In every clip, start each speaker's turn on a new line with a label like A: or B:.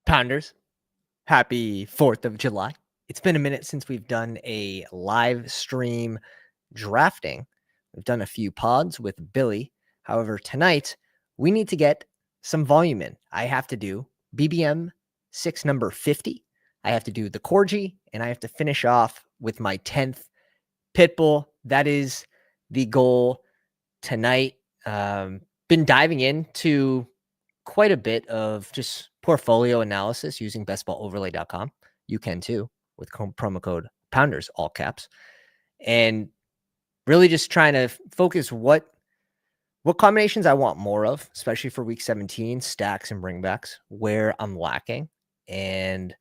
A: Pounders, happy 4th of July. It's been a minute since we've done a live stream drafting. We've done a few pods with Billy. However, tonight we need to get some volume in. I have to do BBM 6 number 50. I have to do the Corgi, and I have to finish off with my 10th Pitbull. That is the goal tonight. Been diving into quite a bit of just portfolio analysis using bestballoverlay.com. You can too with promo code Pounders, all caps, and really just trying to focus what combinations I want more of, especially for week 17, stacks and bringbacks, where I'm lacking, and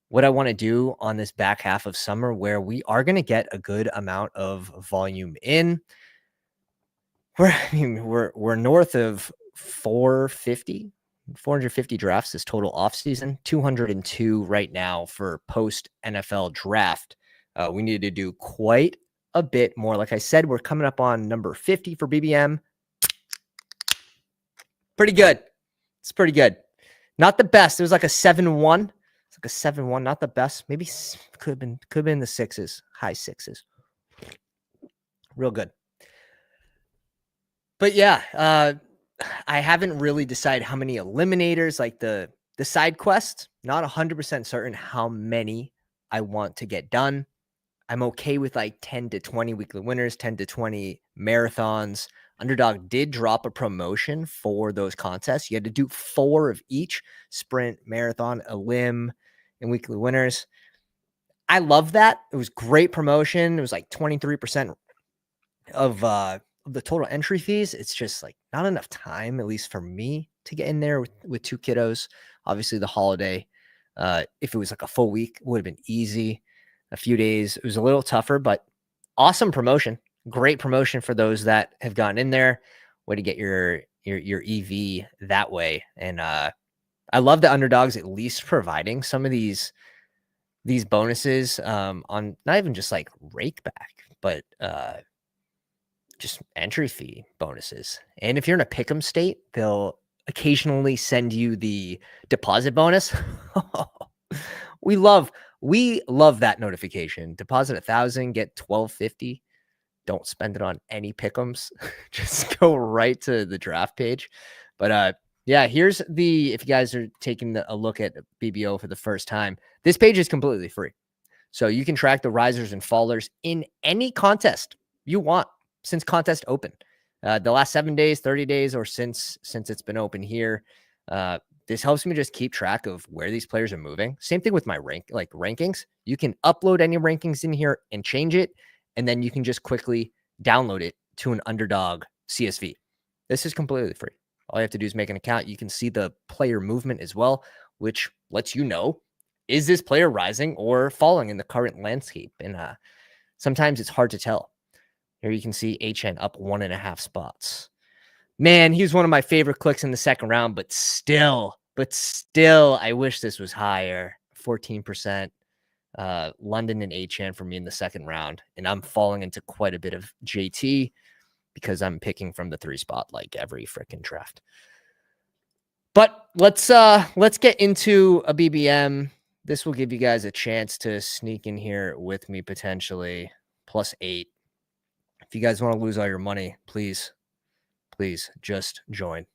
A: what I want to do on this back half of summer where we are going to get a good amount of volume in. We're north of 450 drafts this total offseason, 202 right now for post NFL draft. We need to do quite a bit more. Like I said, we're coming up on number 50 for BBM. Pretty good. It's pretty good. Not the best. It was like a 7-1. It's like a 7-1. Not the best. Maybe could have been the sixes, high sixes. Real good. But yeah, I haven't really decided how many eliminators, like the side quests. Not 100% certain how many I want to get done. I'm okay with like 10 to 20 weekly winners, 10 to 20 marathons. Underdog did drop a promotion for those contests. You had to do 4 of each: sprint, marathon, a limb, and weekly winners. I love that. It was great promotion. It was like 23% of the total entry fees. It's just like not enough time, at least for me, to get in there with 2 kiddos. Obviously the holiday, if it was like a full week, it would have been easy. A few days, it was a little tougher, but awesome promotion. Great promotion for those that have gotten in there. Way to get your EV that way. And I love the Underdogs at least providing some of these bonuses on not even just like rake back, but just entry fee bonuses. And if you're in a pick'em state, they'll occasionally send you the deposit bonus. We love that notification. Deposit 1,000, get 1,250. Don't spend it on any pick'ems. Just go right to the draft page. But yeah, here's if you guys are taking a look at BBO for the first time, this page is completely free. So you can track the risers and fallers in any contest you want since contest open. The last 7 days, 30 days, or since it's been open here. This helps me just keep track of where these players are moving. Same thing with my rankings. You can upload any rankings in here and change it, and then you can just quickly download it to an Underdog CSV. This is completely free. All you have to do is make an account. You can see the player movement as well, which lets you know, is this player rising or falling in the current landscape? And sometimes it's hard to tell. Here you can see HN up 1.5 spots. Man, he was one of my favorite clicks in the second round, but still, I wish this was higher. 14%. London and HN for me in the second round. And I'm falling into quite a bit of JT because I'm picking from the 3 spot like every freaking draft. But let's get into a BBM. This will give you guys a chance to sneak in here with me potentially. +8. If you guys want to lose all your money, please just join.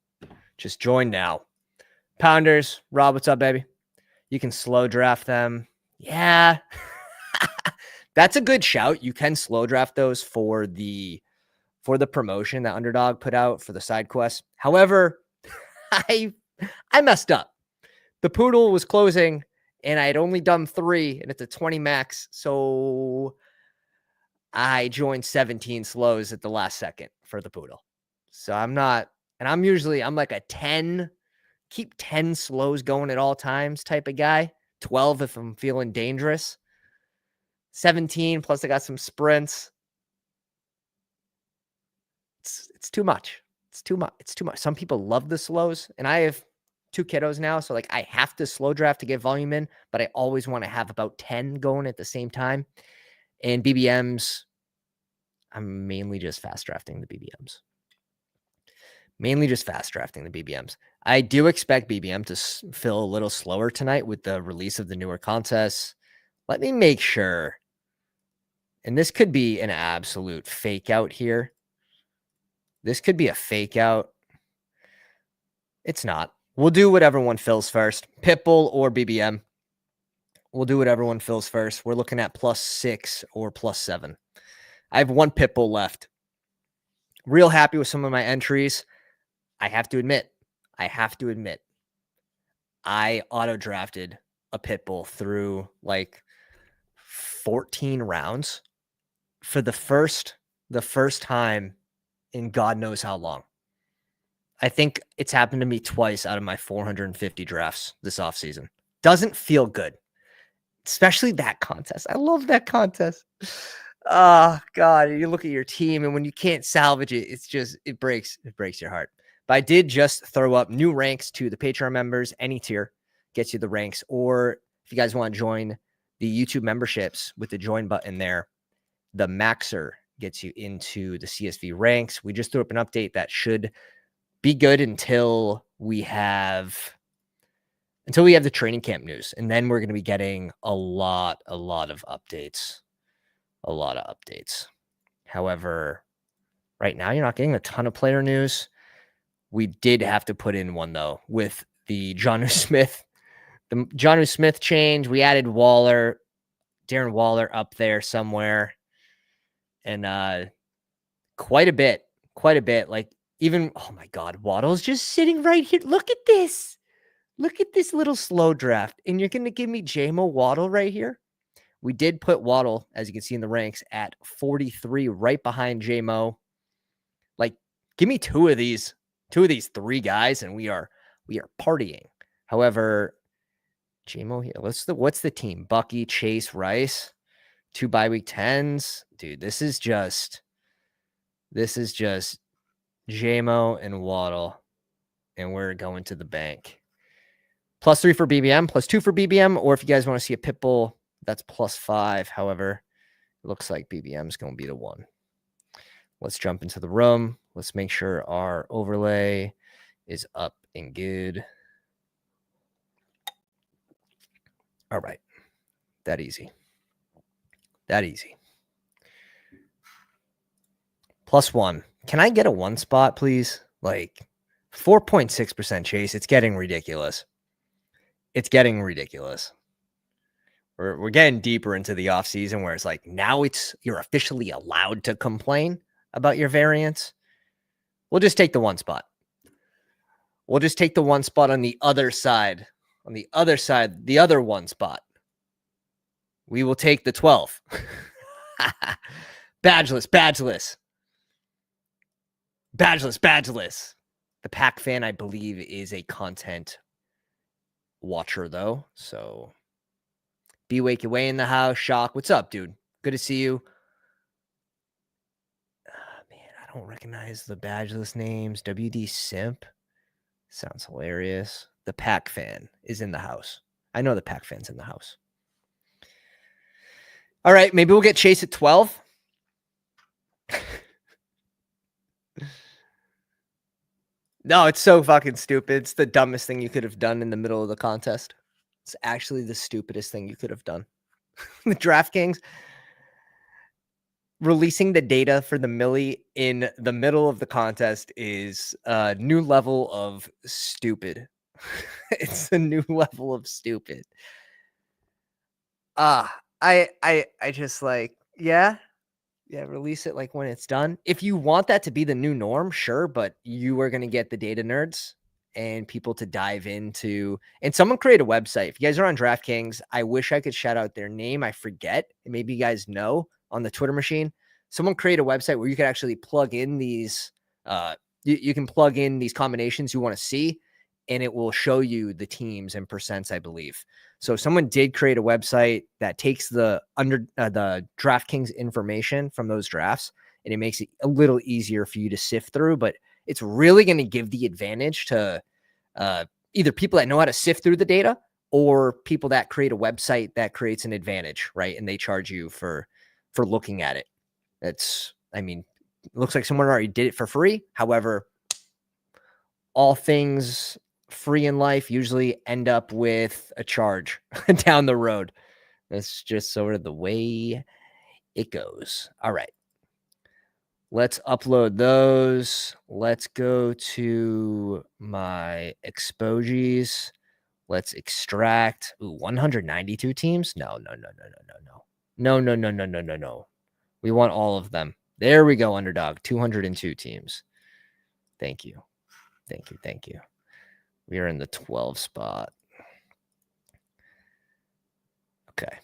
A: Just join now. Pounders, Rob, what's up, baby? You can slow draft them. Yeah. That's a good shout. You can slow draft those for the promotion that Underdog put out for the side quest. However, I messed up. The poodle was closing and I had only done 3 and it's a 20 max. So I joined 17 slows at the last second for the poodle. So I'm like a 10, keep 10 slows going at all times type of guy. 12 if I'm feeling dangerous. 17 plus I got some sprints. It's too much. It's too much. Some people love the slows, and I have 2 kiddos now, so like I have to slow draft to get volume in, but I always want to have about 10 going at the same time. And BBMs, I'm mainly just fast drafting the BBMs. Mainly just fast drafting the BBMs. I do expect BBM to fill a little slower tonight with the release of the newer contests. Let me make sure. And this could be an absolute fake out here. This could be a fake out. It's not. We'll do whatever one fills first. Pitbull or BBM. We'll do whatever one fills first. We're looking at +6 or +7. I have one Pitbull left. Real happy with some of my entries. I have to admit, I auto-drafted a Pitbull through like 14 rounds for the first time in God knows how long. I think it's happened to me twice out of my 450 drafts this offseason. Doesn't feel good, especially that contest. I love that contest. Oh God, you look at your team, and when you can't salvage it, it breaks your heart. But I did just throw up new ranks to the Patreon members. Any tier gets you the ranks. Or if you guys want to join the YouTube memberships with the join button there, the Maxer gets you into the CSV ranks. We just threw up an update that should be good until we have the training camp news. And then we're going to be getting a lot of updates. However, right now you're not getting a ton of player news. We did have to put in one though with the Jonnu Smith change. We added Darren Waller up there somewhere, and quite a bit. Like even, oh my God, Waddle's just sitting right here. Look at this little slow draft, and you're going to give me JMO Waddle right here. We did put Waddle, as you can see in the ranks, at 43, right behind JMO. Like, give me two of these 3 guys, and we are partying. However, JMO here. What's the team? Bucky, Chase, Rice, 2 bye week 10s. Dude, this is just JMO and Waddle, and we're going to the bank. +3 for BBM, +2 for BBM, or if you guys want to see a Pitbull, that's +5. However, it looks like BBM is going to be the one. Let's jump into the room. Let's make sure our overlay is up and good. All right. That easy. +1. Can I get a 1 spot, please? Like 4.6% chase. It's getting ridiculous. We're getting deeper into the off season where it's like now you're officially allowed to complain about your variance. We'll just take the 1 spot. We'll just take the 1 spot on the other side. The other 1 spot. We will take the 12. Badgeless. The Pack fan, I believe, is a content watcher, though. So, be wake away in the house. Shock. What's up, dude? Good to see you. Man, I don't recognize the badgeless names. WD Simp. Sounds hilarious. The Pack fan is in the house. I know the Pack fan's in the house. All right, maybe we'll get Chase at 12. No, it's so fucking stupid. It's the dumbest thing you could have done in the middle of the contest. It's actually the stupidest thing you could have done. The DraftKings releasing the data for the Millie in the middle of the contest is a new level of stupid. It's a new level of stupid. I just like, yeah, release it like when it's done. If you want that to be the new norm, sure, but you are going to get the data nerds and people to dive into, and someone create a website. If you guys are on DraftKings, I wish I could shout out their name. I forget. Maybe you guys know on the Twitter machine. Someone create a website where you could actually plug in these, you can plug in these combinations you want to see, and it will show you the teams and percents, I believe. So someone did create a website that takes the DraftKings information from those drafts, and it makes it a little easier for you to sift through, but it's really going to give the advantage to either people that know how to sift through the data or people that create a website that creates an advantage, right? And they charge you for looking at it. It looks like someone already did it for free. However, all things free in life usually end up with a charge down the road. That's just sort of the way it goes. All right. Let's upload those. Let's go to my exposures. Let's extract. Ooh, 192 teams? No. No. We want all of them. There we go, Underdog. 202 teams. Thank you. We are in the 12 spot. Okay.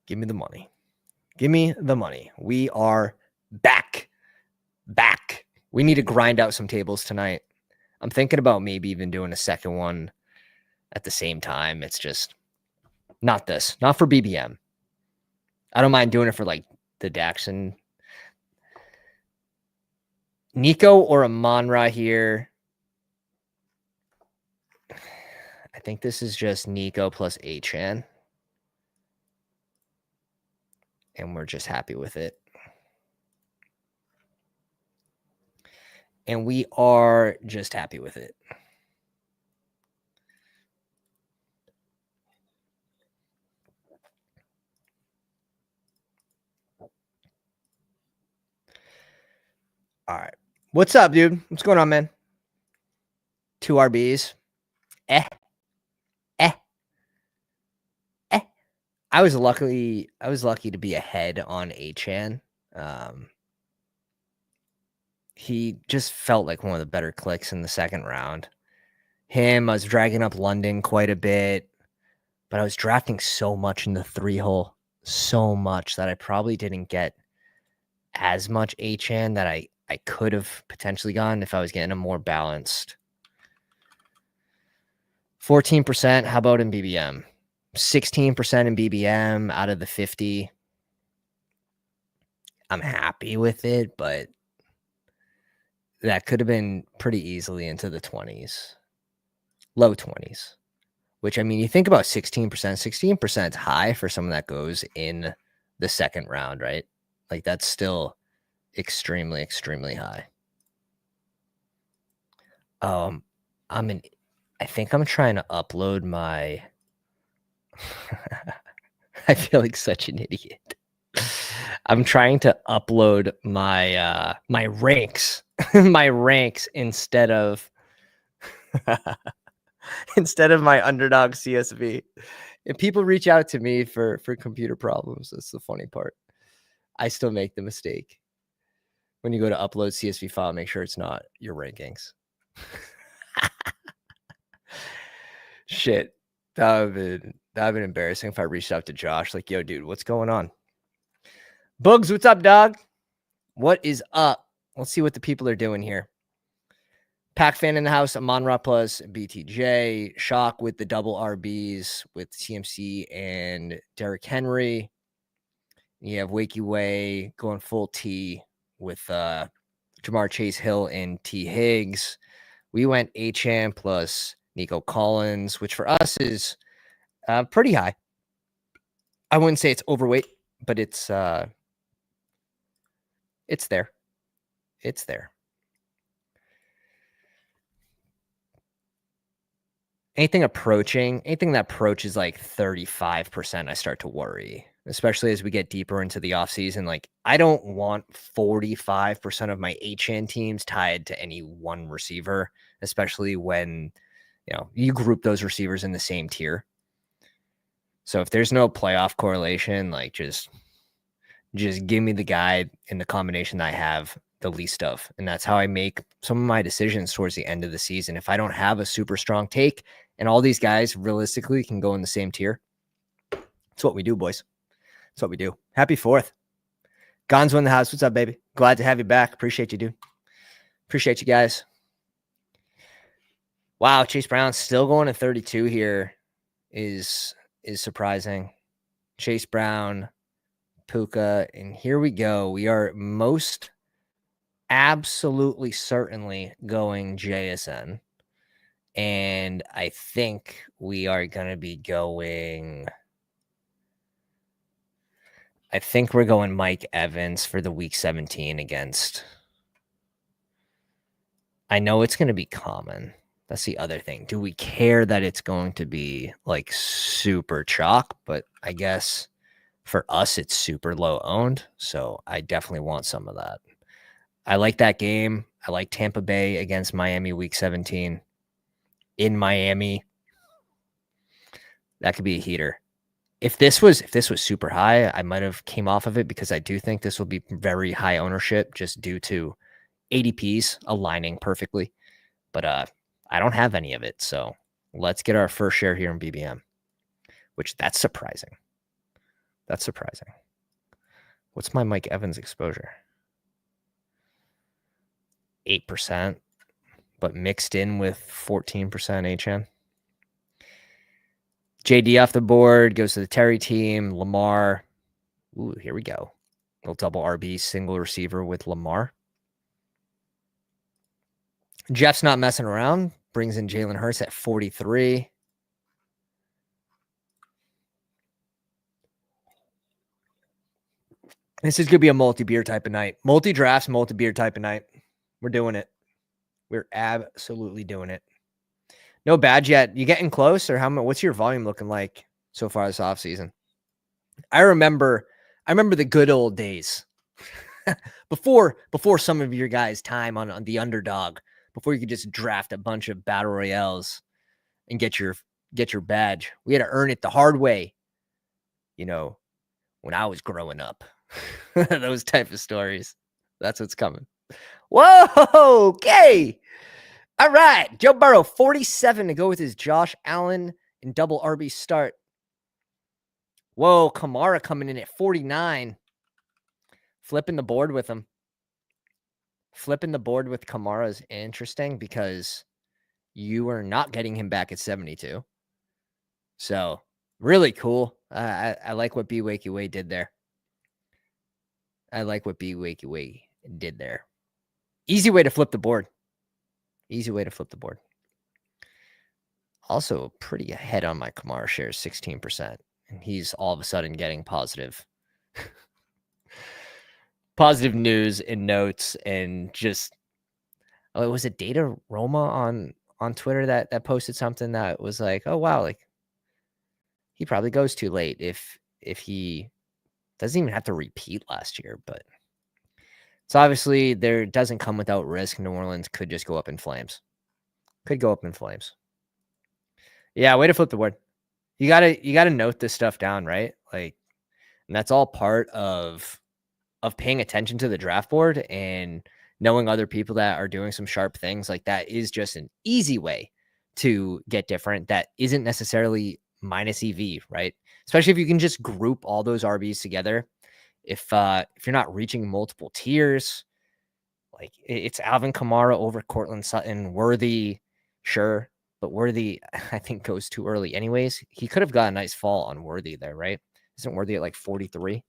A: Give me the money. We are back. We need to grind out some tables tonight. I'm thinking about maybe even doing a second one at the same time. It's just not for BBM. I don't mind doing it for like the Daxon. Nico or Amonra here. I think this is just Nico plus Achan. And we're just happy with it. And we are just happy with it. All right. What's up, dude? What's going on, man? 2 RBs. I was lucky to be ahead on Achan. He just felt like one of the better clicks in the second round. I was dragging up London quite a bit, but I was drafting so much in the 3-hole, so much that I probably didn't get as much Achan that I could have potentially gotten if I was getting a more balanced. 14%, how about in BBM? 16% in BBM out of the 50. I'm happy with it, but that could have been pretty easily into the 20s, low 20s, which, I mean, you think about 16%, 16% is high for someone that goes in the second round, right? Like, that's still extremely, extremely high. I think I'm trying to upload my I feel like such an idiot. I'm trying to upload my my ranks, my ranks instead of my Underdog CSV. If people reach out to me for computer problems, that's the funny part. I still make the mistake. When you go to upload CSV file, make sure it's not your rankings. Shit. That would have been embarrassing if I reached out to Josh like, yo, dude, what's going on? Bugs, what's up, dog? What is up? Let's see what the people are doing here. Pack fan in the house, Amon-Ra plus BTJ. Shock with the double RBs with CMC and Derrick Henry. You have Wakey Way going full T with Jamar Chase Hill and T. Higgs. We went Achan plus Nico Collins, which for us is pretty high. I wouldn't say it's overweight, but it's there. It's there. Anything that approaches like 35%, I start to worry, especially as we get deeper into the offseason. Like, I don't want 45% of my HN teams tied to any one receiver, especially when, you group those receivers in the same tier. So if there's no playoff correlation, like just give me the guy in the combination that I have the least of. And that's how I make some of my decisions towards the end of the season. If I don't have a super strong take and all these guys realistically can go in the same tier, that's what we do, boys. That's what we do. Happy 4th. Gonzo in the house. What's up, baby? Glad to have you back. Appreciate you, dude. Appreciate you guys. Wow, Chase Brown still going to 32 here is surprising. Chase Brown, Puka, and here we go. We are most absolutely certainly going JSN. And I think we are going to be going. I think we're going Mike Evans for the week 17 against I know it's going to be common. That's the other thing. Do we care that it's going to be like super chalk? But I guess for us, it's super low owned. So I definitely want some of that. I like that game. I like Tampa Bay against Miami week 17 in Miami. That could be a heater. If this was super high, I might have came off of it because I do think this will be very high ownership just due to ADPs aligning perfectly. But I don't have any of it. So let's get our first share here in BBM, which that's surprising. That's surprising. What's my Mike Evans exposure? 8%, but mixed in with 14% HN. JD off the board, goes to the Terry team. Lamar. Ooh, here we go. Little double RB, single receiver with Lamar. Jeff's not messing around. Brings in Jalen Hurts at 43. This is going to be a multi-beer type of night. Multi-drafts, multi-beer type of night. We're doing it. We're absolutely doing it. No badge yet. You getting close, or what's your volume looking like so far this offseason? I remember the good old days. before some of your guys' time on the Underdog, before you could just draft a bunch of battle royales and get your badge. We had to earn it the hard way. You know, when I was growing up. Those type of stories. That's what's coming. Whoa, okay. All right. Joe Burrow, 47 to go with his Josh Allen and double RB start. Whoa, Kamara coming in at 49. Flipping the board with him. Flipping the board with Kamara is interesting because you are not getting him back at 72. So, really cool. I like what B Wakey Way did there. Easy way to flip the board. Also, pretty ahead on my Kamara shares, 16%. And he's all of a sudden getting positive news and notes, and just was it Data Roma on Twitter that posted something that was like, oh wow, like he probably goes too late if he doesn't even have to repeat last year. But it's obviously there doesn't come without risk. New Orleans could just go up in flames. Yeah, way to flip the board. You gotta note this stuff down, right? Like, and that's all part of paying attention to the draft board and knowing other people that are doing some sharp things. Like, that is just an easy way to get different. That isn't necessarily minus EV, right? Especially if you can just group all those RBs together. If you're not reaching multiple tiers, like it's Alvin Kamara over Cortland Sutton, Worthy, sure. But Worthy, I think, goes too early anyways. He could have got a nice fall on Worthy there, right? Isn't Worthy at like 43?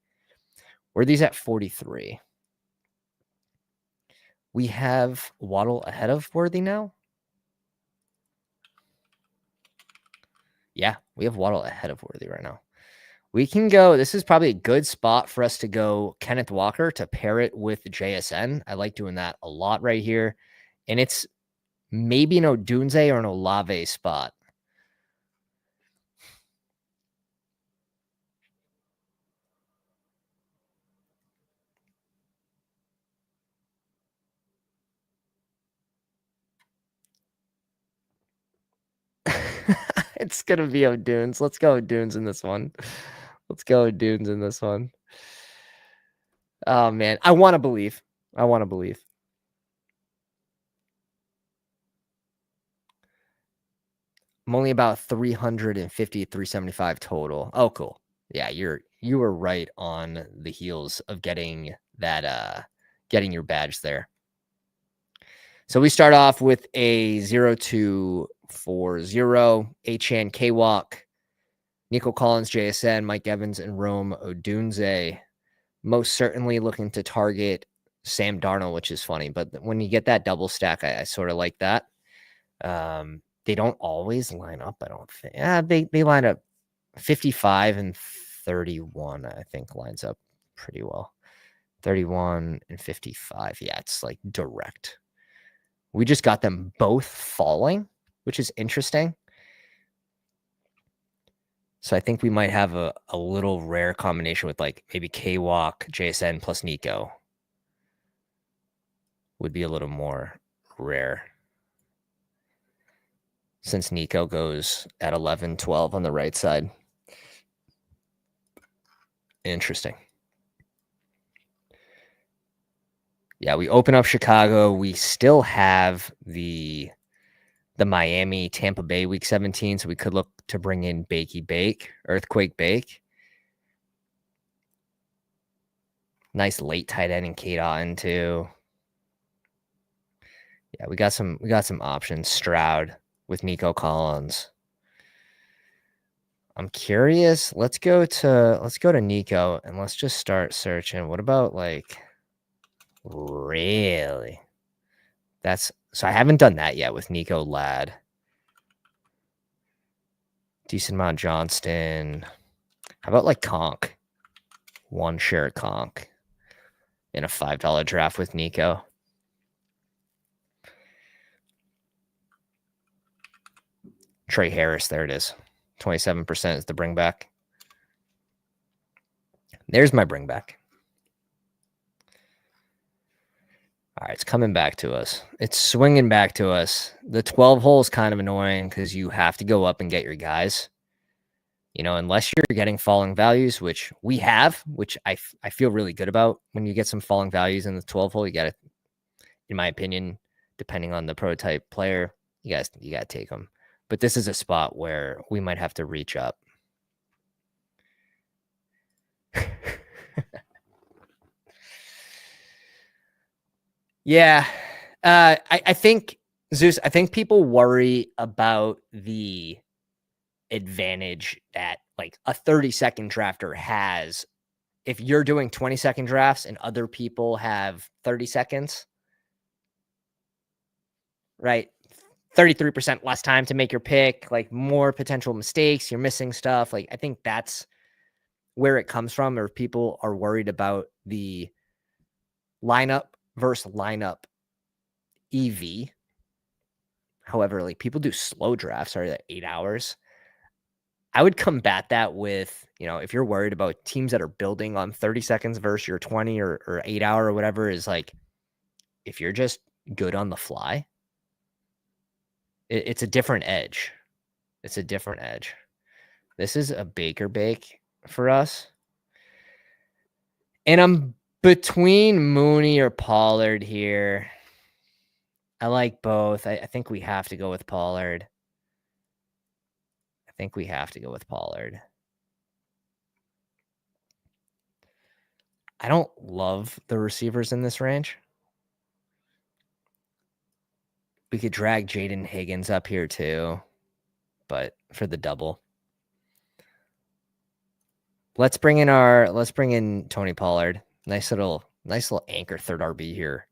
A: Worthy's at 43. We have Waddle ahead of Worthy now. Yeah, we have Waddle ahead of Worthy right now. We can go. This is probably a good spot for us to go Kenneth Walker to pair it with JSN. I like doing that a lot right here. And it's maybe an Odunze or an Olave spot. It's going to be O'Dunes. Let's go O'Dunes in this one. Oh, man. I want to believe. I'm only about 350, 375 total. Oh, cool. Yeah, you were right on the heels of getting that, getting your badge there. So we start off with a 0-2-4-0, Achan K-Walk, Nico Collins, JSN, Mike Evans, and Rome Odunze. Most certainly looking to target Sam Darnold, which is funny. But when you get that double stack, I sort of like that. They don't always line up, I don't think. They line up 55 and 31, I think lines up pretty well. 31 and 55. Yeah, it's like direct. We just got them both falling, which is interesting. So I think we might have a little rare combination with like maybe K-Walk, JSN plus Nico. Would be a little more rare. Since Nico goes at 11, 12 on the right side. Interesting. Yeah, we open up Chicago. We still have the Miami, Tampa Bay week 17. So we could look to bring in Earthquake Bake. Nice late tight end in Kate Otten too. Yeah, we got some options. Stroud with Nico Collins. I'm curious. Let's go to Nico and let's just start searching. What about like really? So I haven't done that yet with Nico Ladd. Decent amount Johnston. How about like Conk? One share Conk in a $5 draft with Nico. Trey Harris, there it is. 27% is the bring back. There's my bring back. All right, it's coming back to us. It's swinging back to us. The 12 hole is kind of annoying because you have to go up and get your guys. You know, unless you're getting falling values, which we have, which I feel really good about. When you get some falling values in the 12 hole, you got to, in my opinion, depending on the prototype player, you got to take them. But this is a spot where we might have to reach up. Yeah. I think, Zeus, I think people worry about the advantage that like a 30-second drafter has. If you're doing 20-second drafts and other people have 30 seconds, right? 33% less time to make your pick, like more potential mistakes, you're missing stuff. Like, I think that's where it comes from, or people are worried about the lineup versus lineup EV. However, like people do slow drafts, are that 8 hours. I would combat that with, you know, if you're worried about teams that are building on 30 seconds versus your 20 or 8 hour or whatever, is like, if you're just good on the fly, it's a different edge. It's a different edge. This is a Baker Bake for us. And I'm between Mooney or Pollard here. I like both. I think we have to go with Pollard. I don't love the receivers in this range. We could drag Jaden Higgins up here too, but for the double. Let's bring in Tony Pollard. Nice little anchor third RB here.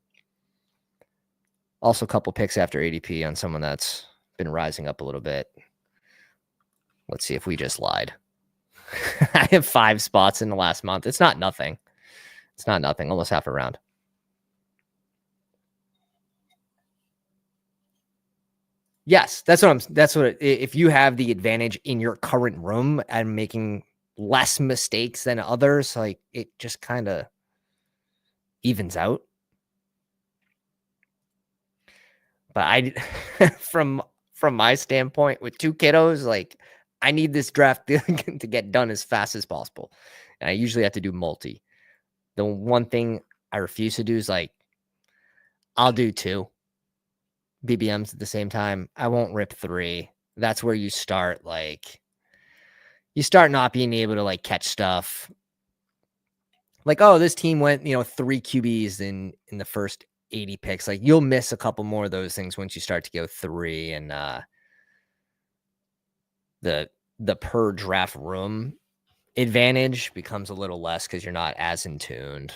A: Also a couple picks after ADP on someone that's been rising up a little bit. Let's see if we just lied. I have 5 spots in the last month. It's not nothing. Almost half a round. Yes, if you have the advantage in your current room and making less mistakes than others, like it just kind of evens out. But I from my standpoint with 2 kiddos, like I need this draft to get done as fast as possible. And I usually have to do multi. The one thing I refuse to do is like, I'll do 2 BBMs at the same time. I won't rip 3. That's where you start not being able to like catch stuff. Like, oh, this team went, 3 QBs in the first 80 picks. Like you'll miss a couple more of those things once you start to go 3, and the per draft room advantage becomes a little less because you're not as in tuned.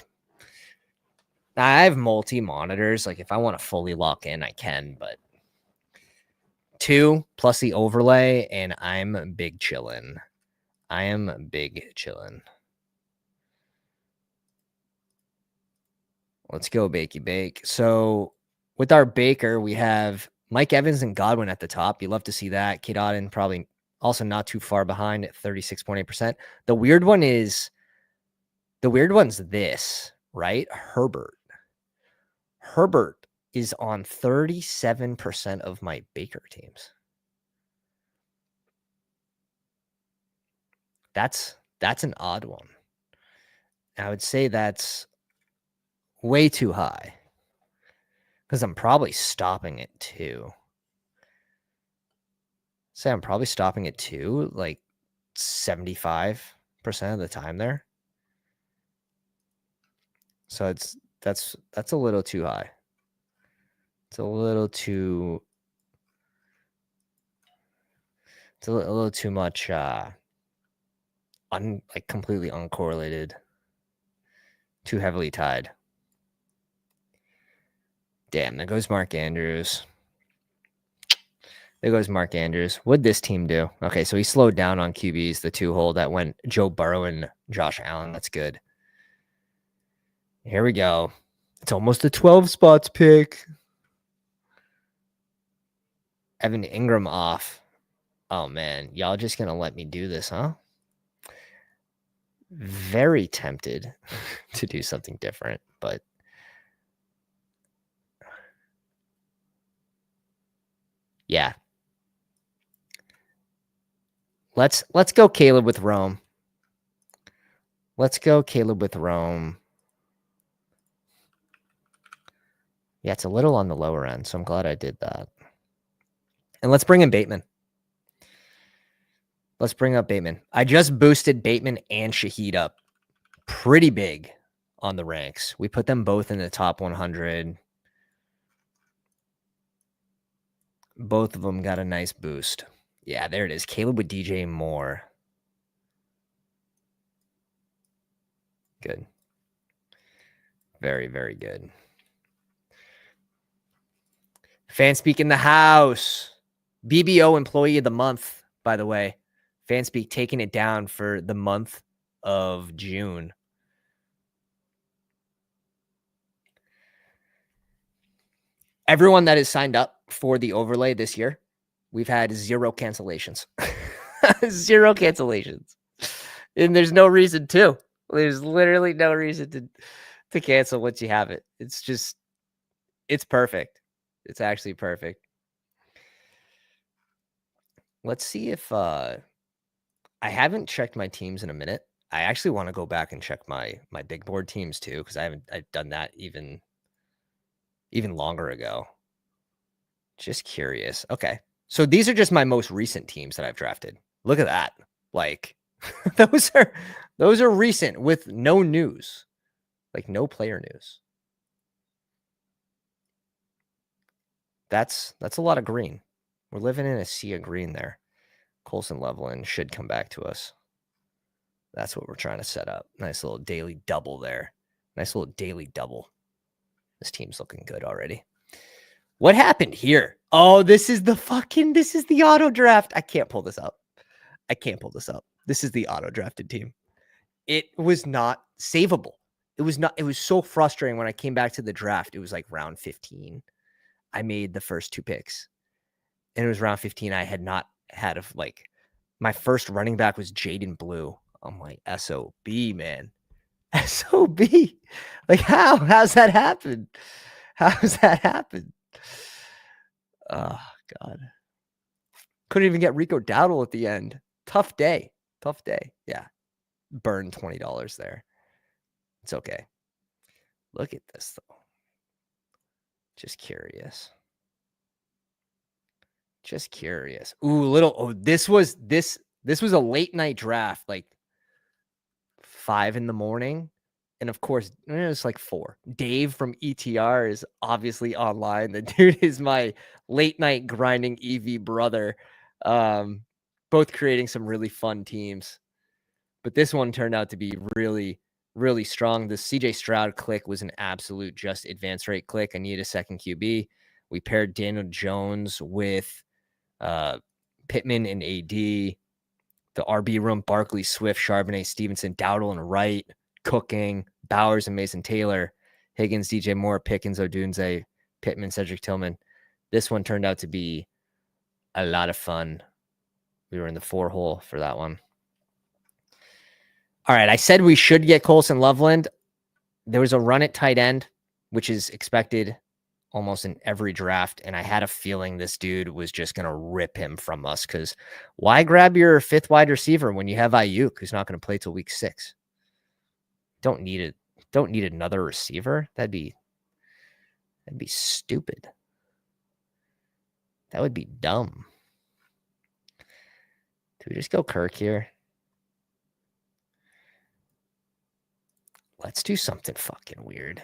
A: I have multi monitors. Like if I want to fully lock in, I can, but 2 plus the overlay, and I'm big chillin'. Let's go Bakey Bake. So with our Baker, we have Mike Evans and Godwin at the top. You love to see that. Kate Otten probably also not too far behind at 36.8%. The weird one's this, right? Herbert. Herbert is on 37% of my Baker teams. That's an odd one. I would say that's way too high because I'm probably stopping it too. I'm probably stopping it too, like 75% of the time there. So that's a little too high. It's a little too much like completely uncorrelated, too heavily tied. Damn, there goes Mark Andrews. What'd this team do? Okay, so he slowed down on QBs, the 2-hole that went Joe Burrow and Josh Allen. That's good. Here we go. It's almost a 12 spots pick. Evan Ingram off. Oh, man. Y'all just going to let me do this, huh? Very tempted to do something different, but yeah. Let's go Caleb with Rome. Yeah, it's a little on the lower end, so I'm glad I did that. And let's bring in Bateman. Let's bring up Bateman. I just boosted Bateman and Shaheed up pretty big on the ranks. We put them both in the top 100. Both of them got a nice boost. Yeah, there it is. Caleb with DJ Moore. Good. Very, very good. Fanspeak in the house. BBO Employee of the Month, by the way. Fanspeak taking it down for the month of June. Everyone that is signed up for the overlay this year, we've had 0 cancellations. 0 cancellations. And there's no reason to. There's literally no reason to cancel once you have it. It's just, it's perfect. It's actually perfect. Let's see if I haven't checked my teams in a minute. I actually want to go back and check my big board teams too, because I've done that even longer ago. Just curious. Okay. So these are just my most recent teams that I've drafted. Look at that. Like those are recent with no news. Like no player news. That's a lot of green. We're living in a sea of green there. Colson Levelin should come back to us. That's what we're trying to set up. Nice little daily double there. Nice little daily double. This team's looking good already. What happened here? Oh, this is the auto draft. I can't pull this up. This is the auto drafted team. It was not savable. It was so frustrating when I came back to the draft. It was like round 15. I made the first 2 picks. And it was round 15. I had not had my first running back was Jaden Blue. I'm like, SOB, man. SOB. Like, how's that happen? How's that happen? Oh, God. Couldn't even get Rico Dowdle at the end. Tough day. Yeah. Burned $20 there. It's okay. Look at this, though. Just curious. Ooh, this was a late night draft, like 5 a.m. And of course, it was like 4. Dave from ETR is obviously online. The dude is my late night grinding EV brother. Both creating some really fun teams. But this one turned out to be really, really strong. The CJ Stroud click was an absolute just advance rate click. I need a second QB. We paired Daniel Jones with Pittman and AD. The RB room, Barkley, Swift, Charbonnet, Stevenson, Dowdle, and Wright. Cooking, Bowers and Mason Taylor, Higgins, DJ Moore, Pickens, Odunze, Pittman, Cedric Tillman. This one turned out to be a lot of fun. We were in the 4-hole for that one. All right, I said we should get Colson Loveland. There was a run at tight end, which is expected almost in every draft, and I had a feeling this dude was just going to rip him from us, because why grab your 5th wide receiver when you have Ayuk, who's not going to play till week 6? Don't need it. Don't need another receiver. That'd be stupid. That would be dumb. Do we just go Kirk here? Let's do something fucking weird.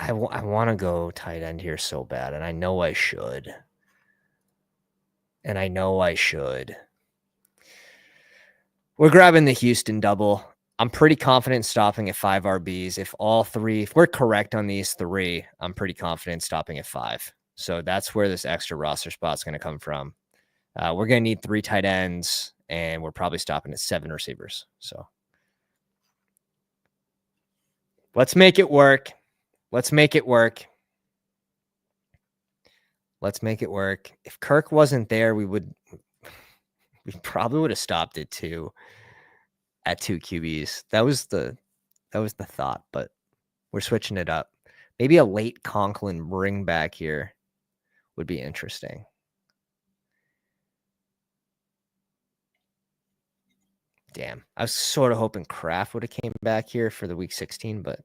A: I want to go tight end here so bad, and I know I should. We're grabbing the Houston double. I'm pretty confident stopping at 5 RBs. If we're correct on these 3, I'm pretty confident stopping at 5. So that's where this extra roster spot's going to come from. We're going to need 3 tight ends, and we're probably stopping at 7 receivers. So let's make it work. Let's make it work. If Kirk wasn't there, we probably would have stopped at 2 QBs. That was the thought, but we're switching it up. Maybe a late Conklin bring back here would be interesting. Damn. I was sort of hoping Kraft would have came back here for the week 16, but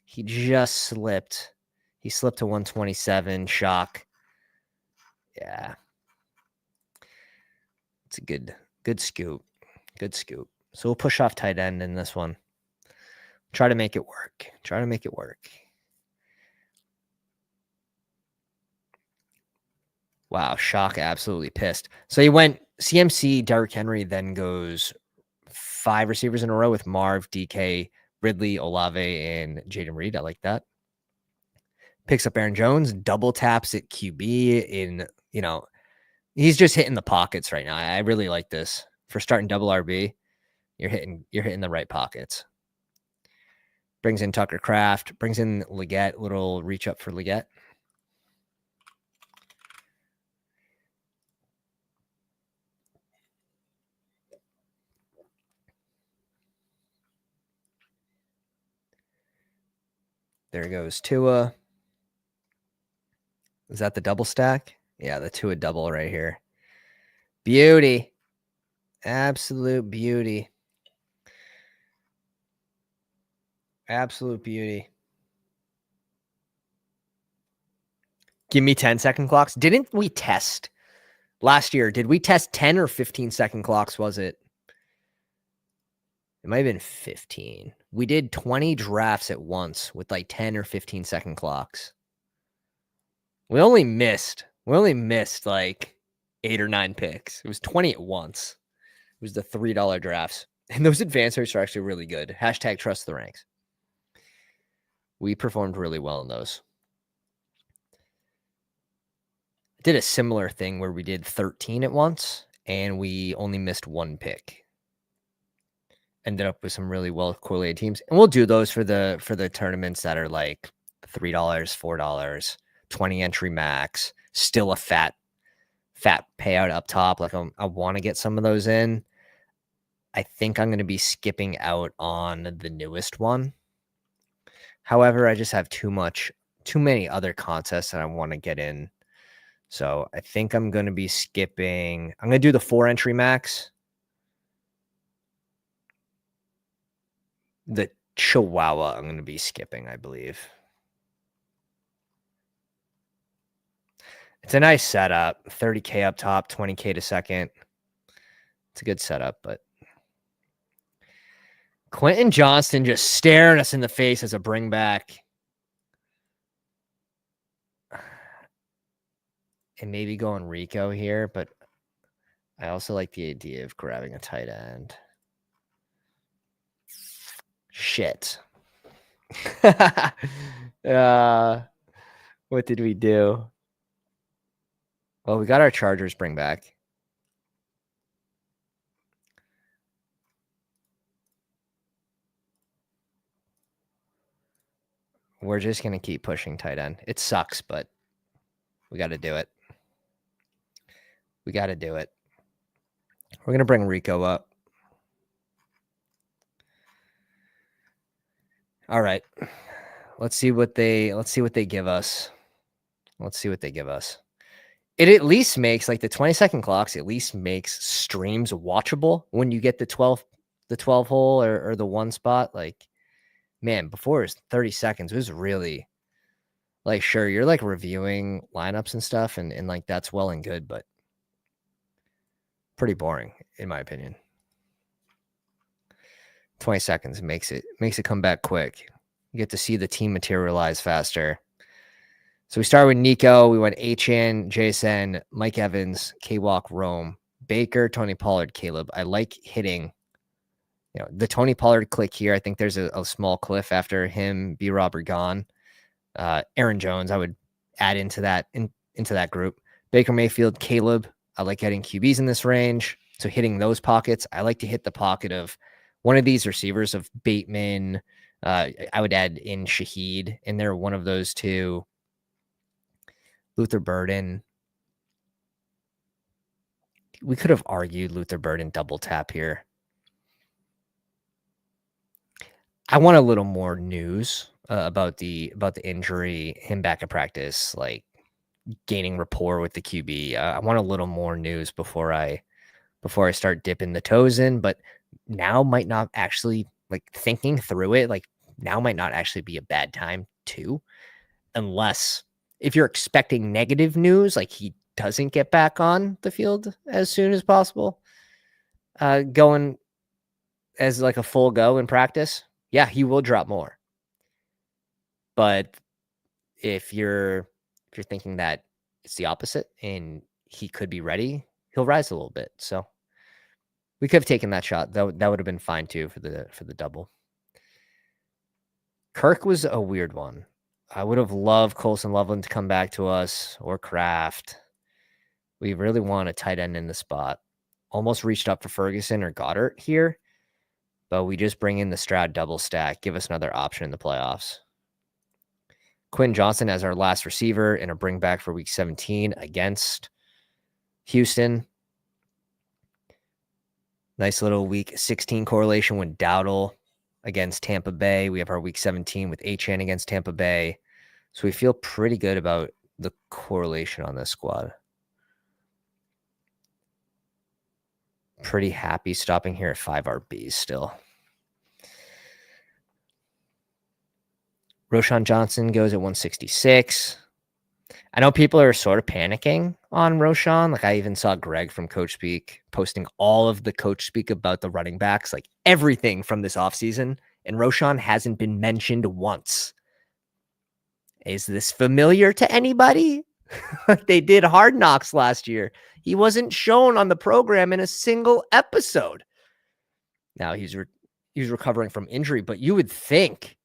A: he just slipped. He slipped to 127. Shock. Yeah. It's a good scoop. Good scoop. So we'll push off tight end in this one. Try to make it work. Wow, Shock absolutely pissed. So he went CMC, Derrick Henry, then goes 5 receivers in a row with Marv, DK, Ridley, Olave, and Jaden Reed. I like that. Picks up Aaron Jones, double taps at QB he's just hitting the pockets right now. I really like this. For starting double RB, you're hitting the right pockets. Brings in Tucker Kraft, brings in Leggett, little reach up for Leggett. There goes Tua. Is that the double stack? Yeah, the Tua double right here. Beauty. Absolute beauty. Absolute beauty. Give me 10-second clocks. Didn't we test last year? Did we test 10 or 15-second clocks, was it? It might have been 15. We did 20 drafts at once with like 10 or 15-second clocks. We only missed like 8 or 9 picks. It was 20 at once. It was the $3 drafts. And those advanced rates are actually really good. # trust the ranks. We performed really well in those. Did a similar thing where we did 13 at once and we only missed 1 pick. Ended up with some really well correlated teams. And we'll do those for the tournaments that are like $3, $4, 20 entry max, still a fat payout up top. Like I want to get some of those in. I think I'm going to be skipping out on the newest one. However, I just have too many other contests that I want to get in. So I think I'm going to be skipping. I'm going to do the 4 entry max. The Chihuahua I'm going to be skipping, I believe. It's a nice setup. 30K up top, 20K to second. It's a good setup, but Quentin Johnston just staring us in the face as a bring back. And maybe going Rico here, but I also like the idea of grabbing a tight end. Shit. What did we do? Well, we got our Chargers bring back. we're just going to keep pushing tight end. It sucks, but we got to do it. We got to do it. We're going to bring Rico up. All right. Let's see what they give us. Let's see what they give us. It at least makes, like, the 20-second clocks at least makes streams watchable when you get the 12 hole or the one spot. Like, man, before it was 30 seconds, it was really, like, sure, you're like reviewing lineups and stuff, and like that's well and good, but pretty boring in my opinion. 20 seconds makes it come back quick. You get to see the team materialize faster. So we started with Nico. We went H-N, Jason, Mike Evans, K-Walk, Rome, Baker, Tony Pollard, Caleb. I like hitting, the Tony Pollard click here. I think there's a small cliff after him, B-Rob are gone. Aaron Jones, I would add into that group. Baker Mayfield, Caleb. I like getting QBs in this range. So hitting those pockets. I like to hit the pocket of one of these receivers of Bateman. I would add in Shaheed in there, one of those two. Luther Burden. We could have argued Luther Burden double tap here. I want a little more news about the injury, him back at practice, like gaining rapport with the QB. I want a little more news before I start dipping the toes in. But now might not actually, like, thinking through it, like, now might not actually be a bad time too, unless if you're expecting negative news, like he doesn't get back on the field as soon as possible, going as like a full go in practice, yeah, he will drop more. But if you're thinking that it's the opposite and he could be ready, he'll rise a little bit. So we could have taken that shot. That would have been fine too for the double. Kirk was a weird one. I would have loved Colson Loveland to come back to us, or Kraft. We really want a tight end in the spot. Almost reached up for Ferguson or Goddard here, but we just bring in the Stroud double stack, give us another option in the playoffs. Quentin Johnson as our last receiver and a bring back for week 17 against Houston. Nice little week 16 correlation with Dowdle against Tampa Bay. We have our week 17 with H-N against Tampa Bay. So we feel pretty good about the correlation on this squad. Pretty happy stopping here at 5 RBs still. Roshan Johnson goes at 166. I know people are sort of panicking on Roshan. Like, I even saw Greg from Coach Speak posting all of the Coach Speak about the running backs, like everything from this offseason, and Roshan hasn't been mentioned once. Is this familiar to anybody? They did Hard Knocks last year. He wasn't shown on the program in a single episode. Now he's recovering from injury, but you would think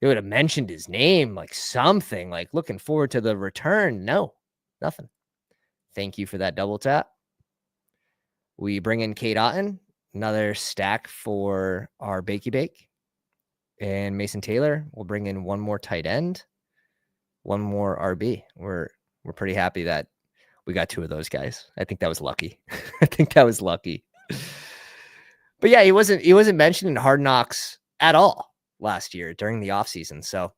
A: they would have mentioned his name, like something, like looking forward to the return. No, nothing. Thank you for that double tap. We bring in Kate Otten, another stack for our Bakey Bake. And Mason Taylor will bring in one more tight end, one more RB. We're pretty happy that we got 2 of those guys. I think that was lucky. But yeah, he wasn't mentioned in Hard Knocks at all last year during the offseason. So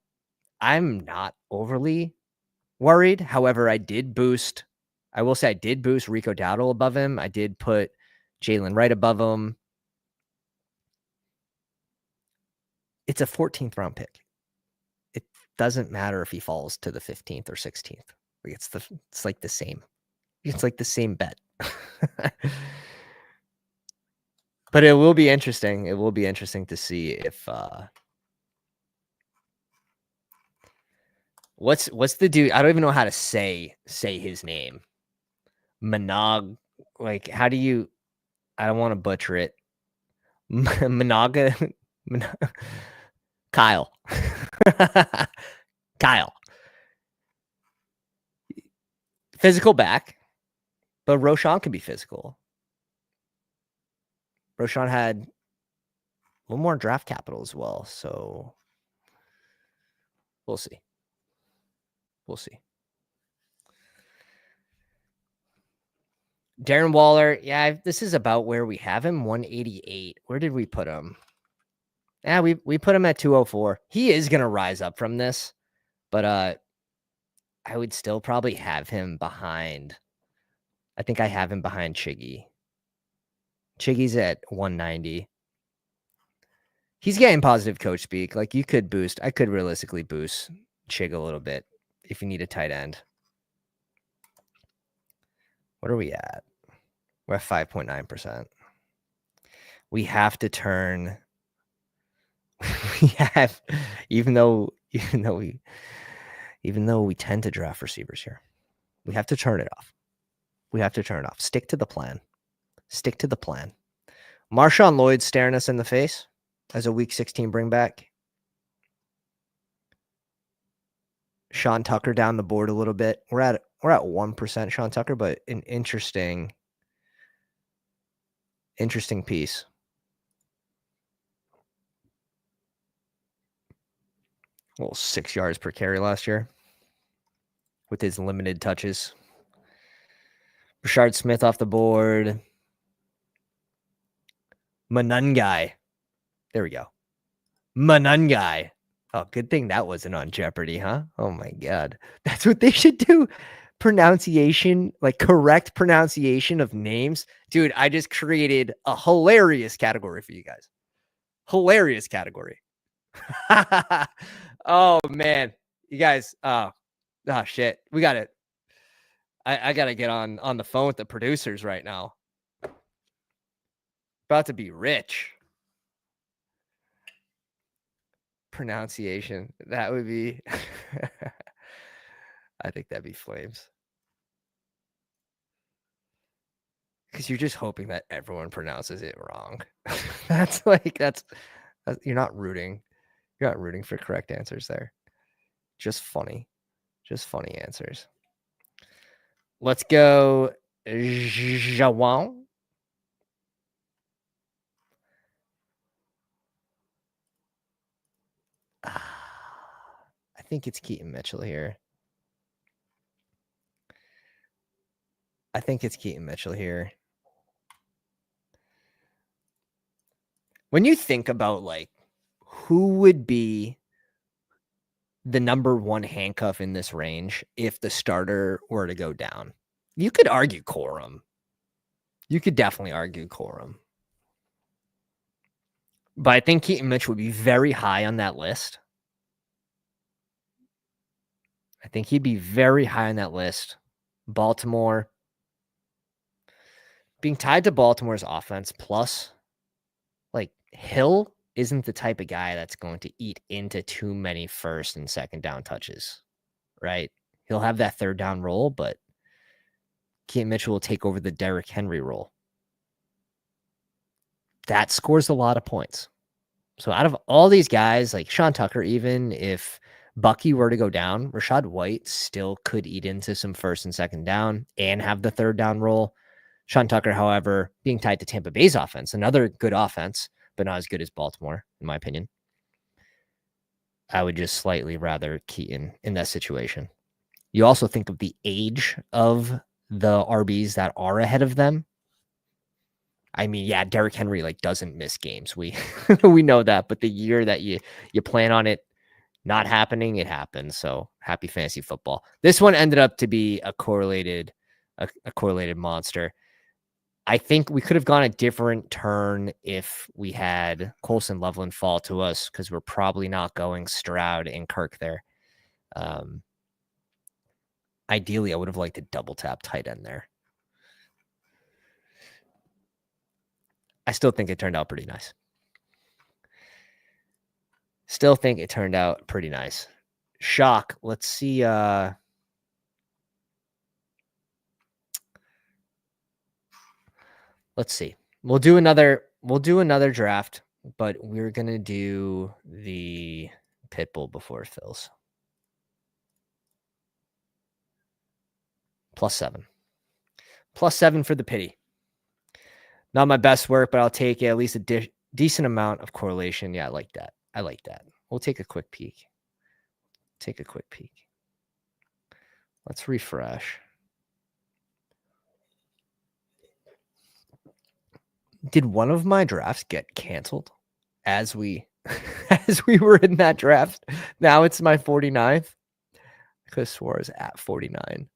A: I'm not overly worried. However, I did boost Rico Dowdle above him. I did put Jalen Wright above him. It's a 14th round pick. It doesn't matter if he falls to the 15th or 16th. It's like the same. It's like the same bet. But it will be interesting. It will be interesting to see if what's the dude? I don't even know how to say his name. Monog, like, how do you? I don't want to butcher it. Monaga, Kyle. Kyle. Physical back, but Roshan can be physical. Roshan had a little more draft capital as well, so We'll see. We'll see. Darren Waller, yeah, this is about where we have him, 188. Where did we put him? Yeah, we put him at 204. He is going to rise up from this, but I would still probably have him behind. I think I have him behind Chiggy. Chiggy's at 190. He's getting positive coach speak. Like you could boost. I could realistically boost Chig a little bit if you need a tight end. What are we at? We're at 5.9%. We have to turn. We have, even though we tend to draft receivers here, we have to turn it off. We have to turn it off. Stick to the plan. Stick to the plan. Marshawn Lloyd staring us in the face as a week 16 bring back. Sean Tucker down the board a little bit. We're at 1% Sean Tucker, but an interesting piece. Well, 6 yards per carry last year with his limited touches. Rashard Smith off the board. Manungai. There we go. Manungai. Oh, good thing that wasn't on Jeopardy, huh? Oh my God. That's what they should do. Pronunciation, like correct pronunciation of names. Dude, I just created a hilarious category for you guys. Hilarious category. Oh man. You guys, shit. We got it. I gotta get on the phone with the producers right now. About to be rich. Pronunciation. That would be I think that'd be flames. Because you're just hoping that everyone pronounces it wrong. that's you're not rooting. You're not rooting for correct answers there. Just funny. Just funny answers. Let's go Jawan. I think it's Keaton Mitchell here. When you think about like who would be the number one handcuff in this range if the starter were to go down, you could argue Corum. You could definitely argue Corum. But I think Keaton Mitchell would be very high on that list. I think he'd be very high on that list. Baltimore. Being tied to Baltimore's offense, plus, like, Hill isn't the type of guy that's going to eat into too many first and second down touches, right? He'll have that third down role, but Keaton Mitchell will take over the Derrick Henry role. That scores a lot of points. So out of all these guys, like Sean Tucker, even if Bucky were to go down, Rachaad White still could eat into some first and second down and have the third down role. Sean Tucker, however, being tied to Tampa Bay's offense, another good offense, but not as good as Baltimore, in my opinion. I would just slightly rather Keaton in that situation. You also think of the age of the RBs that are ahead of them. I mean, yeah, Derrick Henry like doesn't miss games. We we know that, but the year that you plan on it not happening, it happens. So happy fantasy football. This one ended up to be a correlated monster. I think we could have gone a different turn if we had Colson Loveland fall to us, because we're probably not going Stroud and Kirk there. Ideally, I would have liked to double tap tight end there. I still think it turned out pretty nice. Shock. Let's see. Let's see. We'll do another draft, but we're gonna do the Pitbull before it fills. +7. +7 for the pity. Not my best work, but I'll take it. At least a decent amount of correlation. Yeah, I like that. We'll take a quick peek. take a quick peek. Let's refresh. Did one of my drafts get canceled as we as we were in that draft? Now it's my 49th. I could have swore I was at 49.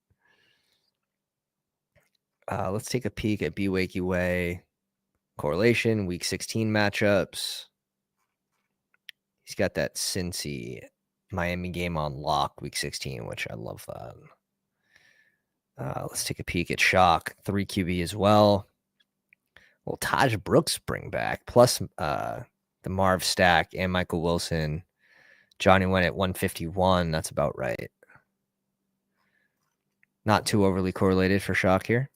A: Let's take a peek at B Wakey Way correlation, week 16 matchups. He's got that Cincy Miami game on lock, week 16, which I love that. Let's take a peek at Shock, 3 QB as well. Well, Taj Brooks bring back, plus the Marv Stack and Michael Wilson. Johnny went at 151. That's about right. Not too overly correlated for Shock here.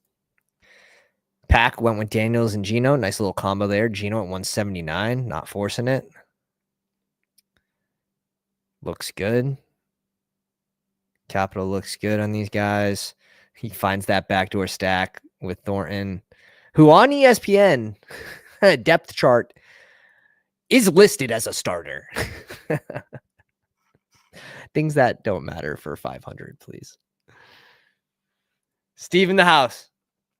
A: Pack went with Daniels and Gino. Nice little combo there. Gino at 179. Not forcing it. Looks good. Capital looks good on these guys. He finds that backdoor stack with Thornton, who on ESPN depth chart is listed as a starter. Things that don't matter for 500, please. Steve in the house.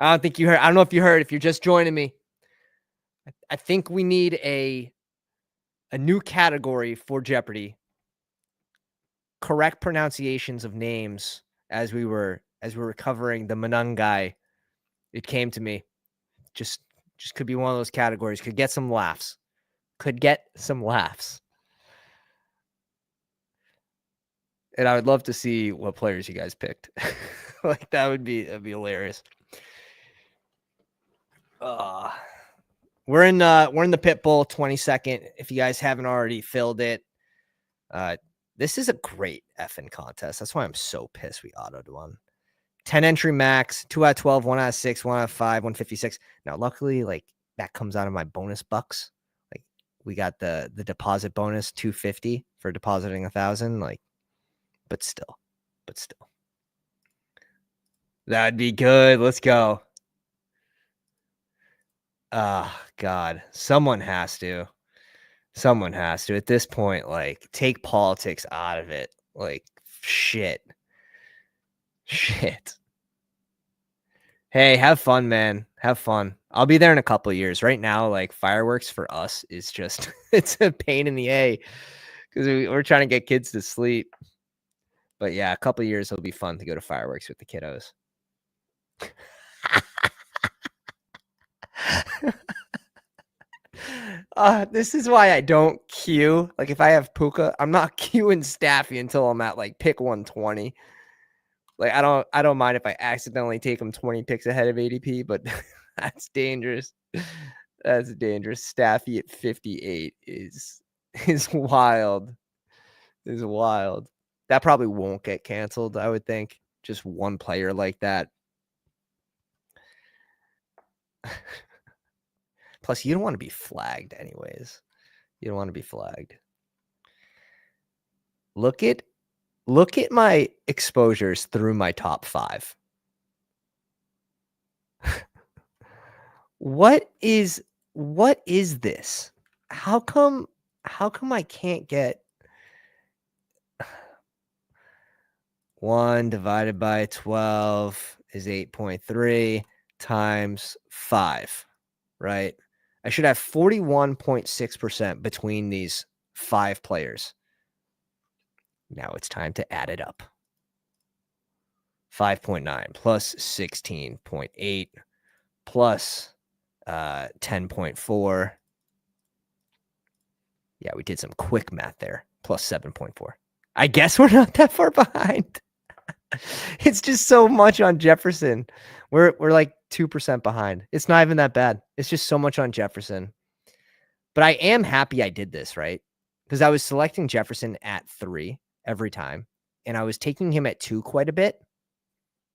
A: I don't think you heard. I don't know if you heard. If you're just joining me, I think we need a new category for Jeopardy. Correct pronunciations of names as we were covering the Manung guy. It came to me. Just could be one of those categories. Could get some laughs. And I would love to see what players you guys picked. Like that'd be hilarious. We're in the pit bull 22nd. If you guys haven't already filled it, this is a great effing contest. That's why I'm so pissed we autoed one. 10 entry max, 2 out of 12, 1 out of 6, 1 out of 5, 156. Now, luckily, like that comes out of my bonus bucks. Like we got the deposit bonus 250 for depositing 1,000. Like, but still. That'd be good. Let's go. God, someone has to. At this point, like, take politics out of it. Like, shit. Hey, have fun, man. Have fun. I'll be there in a couple of years. Right now, like, fireworks for us is just, it's a pain in the A because we're trying to get kids to sleep. But yeah, a couple of years, it'll be fun to go to fireworks with the kiddos. This is why I don't queue. Like if I have Puka, I'm not queuing Staffy until I'm at like pick 120. Like I don't mind if I accidentally take him 20 picks ahead of ADP, but that's dangerous. That's dangerous. Staffy at 58 is wild. Is wild. That probably won't get canceled, I would think. Just one player like that. Plus, you don't want to be flagged anyways. You don't want to be flagged. Look at my exposures through my top 5. What is this? How come I can't get 1 divided by 12 is 8.3 times 5, right? I should have 41.6% between these 5 players. Now it's time to add it up. 5.9 plus 16.8 plus 10.4. Yeah, we did some quick math there. Plus 7.4. I guess we're not that far behind. It's just so much on Jefferson. We're like 2% behind. It's not even that bad. It's just so much on Jefferson. But I am happy I did this, right? Because I was selecting Jefferson at 3 every time, and I was taking him at 2 quite a bit.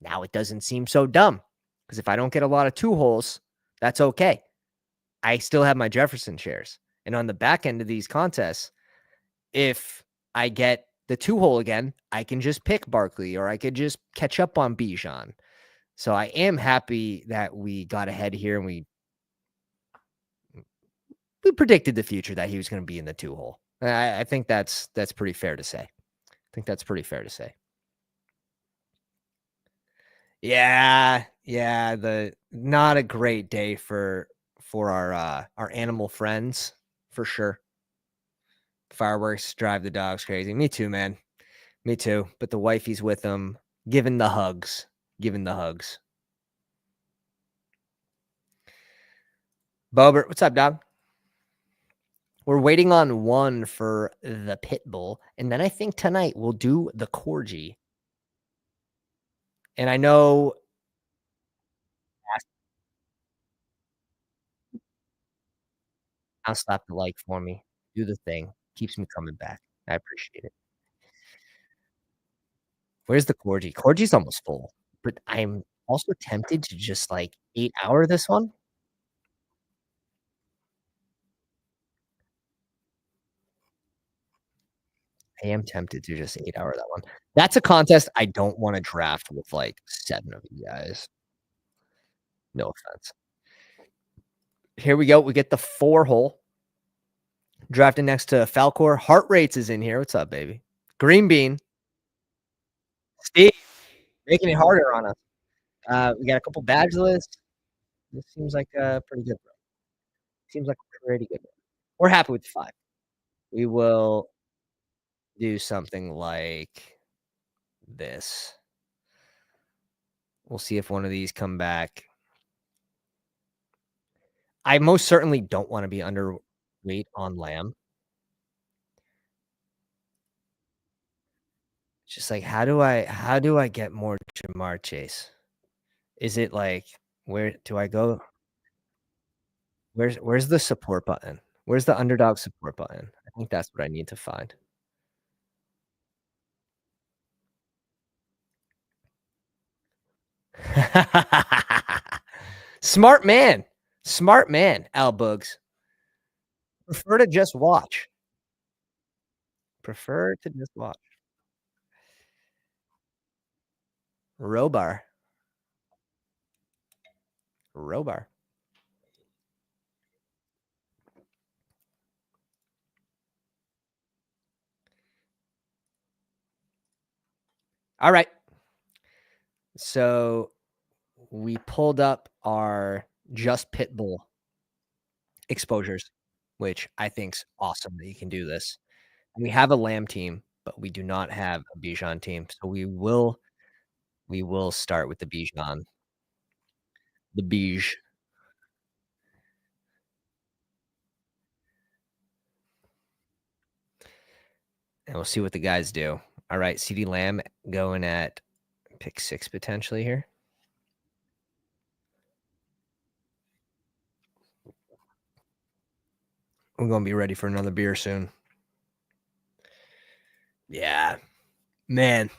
A: Now it doesn't seem so dumb, because if I don't get a lot of 2 holes, that's okay. I still have my Jefferson shares. And on the back end of these contests, if I get the 2 hole again, I can just pick Barkley, or I could just catch up on Bijan. So I am happy that we got ahead here, and we predicted the future that he was going to be in the 2 hole. I think that's pretty fair to say. think that's pretty fair to say. Yeah, yeah, the not a great day for our animal friends, for sure. Fireworks drive the dogs crazy. Me too, man. Me too. But the wifey's with them, giving the hugs, giving the hugs. Bobert, what's up, dog? We're waiting on one for the pit bull, and then I think tonight we'll do the corgi. And I know I'll slap the like for me. Do the thing. Keeps me coming back. I appreciate it. Where's the corgi? Corgi's almost full, but I'm also tempted to just like 8 hour this one. I am tempted to just 8 hour that one. That's a contest I don't want to draft with like 7 of you guys. No offense. Here we go. We get the 4 hole. Drafting next to Falcor. Heart Rates is in here. What's up, baby? Green Bean. Steve, making it harder on us. We got a couple badge lists. This seems like a pretty good run. Seems like a pretty good run. We're happy with 5. We will do something like this. We'll see if one of these come back. I most certainly don't want to be underweight on Lamb. Just like how do I get more Jamar Chase? Is it like where do I go? Where's the support button? Where's the underdog support button? I think that's what I need to find. Smart man. Smart man, Al Bugs. Prefer to just watch. Prefer to just watch. Robar. Robar. All right. So we pulled up our just Pitbull exposures, which I think's awesome that you can do this. We have a Lamb team, but we do not have a Bijan team. So we will start with the Bijan. The Bij. And we'll see what the guys do. All right, CD Lamb going at pick 6 potentially here. We're gonna be ready for another beer soon. Yeah, man.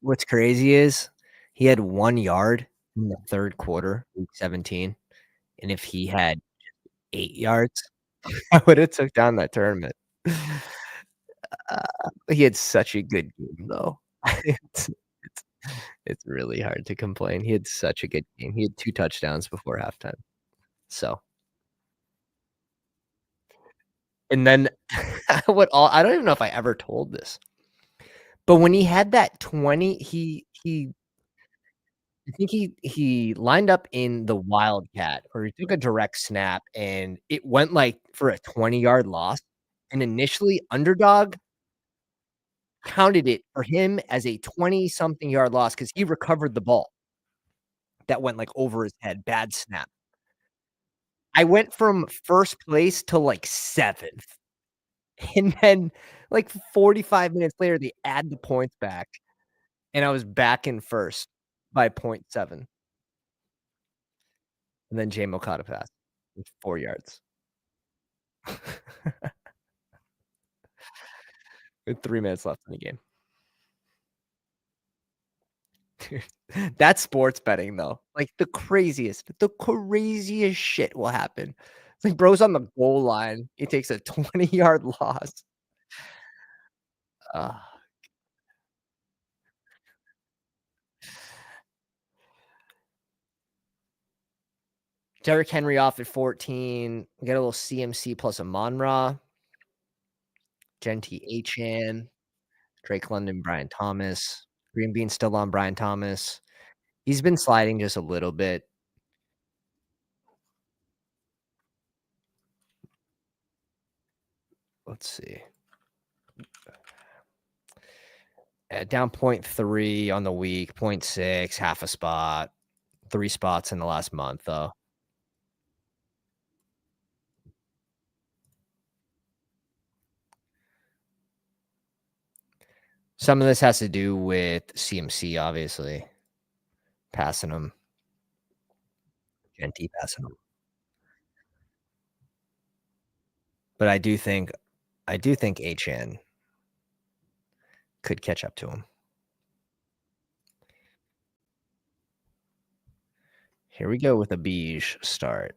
A: What's crazy is he had 1 yard in the 3rd quarter, week 17, and if he had 8 yards, I would have took down that tournament. He had such a good game, though. It's it's really hard to complain. He had such a good game. He had 2 touchdowns before halftime. So and then what all I don't even know if I ever told this, but when he had that 20, he I think he lined up in the wildcat or he took a direct snap and it went like for a 20-yard loss. And initially, Underdog counted it for him as a 20-something yard loss because he recovered the ball that went like over his head. Bad snap. I went from first place to like 7th. And then like 45 minutes later, they add the points back. And I was back in first by point 0.7. And then J-Mo caught a pass with 4 yards. With 3 minutes left in the game. Dude, that's sports betting, though. Like, the craziest shit will happen. It's like bro's on the goal line. He takes a 20-yard loss. Uh, Derrick Henry off at 14. We got a little CMC plus a Monra. Genti Achan. Drake London, Brian Thomas. Green Bean still on Brian Thomas. He's been sliding just a little bit. Let's see. Down point 0.3 on the week, point 0.6, half a spot, 3 spots in the last month, though. Some of this has to do with CMC, obviously, passing him. Genty passing him. But I do think HN could catch up to him. Here we go with a beige start.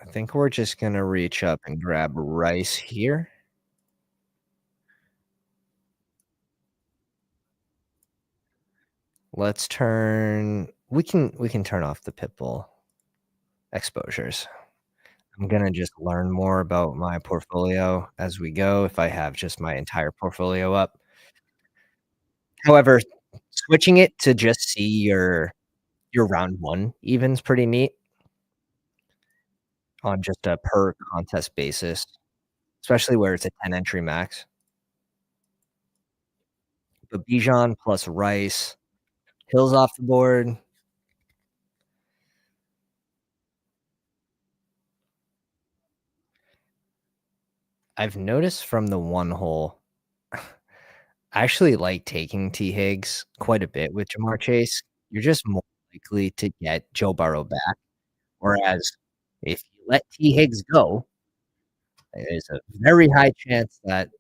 A: I think we're just gonna reach up and grab Rice here. Let's turn we can turn off the Pitbull exposures. I'm gonna just learn more about my portfolio as we go if I have just my entire portfolio up. However, switching it to just see your round 1 even's pretty neat on just a per contest basis, especially where it's a 10 entry max. But Bijan plus Rice, Hill's off the board. I've noticed from the 1 hole, I actually like taking T. Higgs quite a bit with Jamar Chase. You're just more likely to get Joe Burrow back, whereas if you let T. Higgs go, there's a very high chance that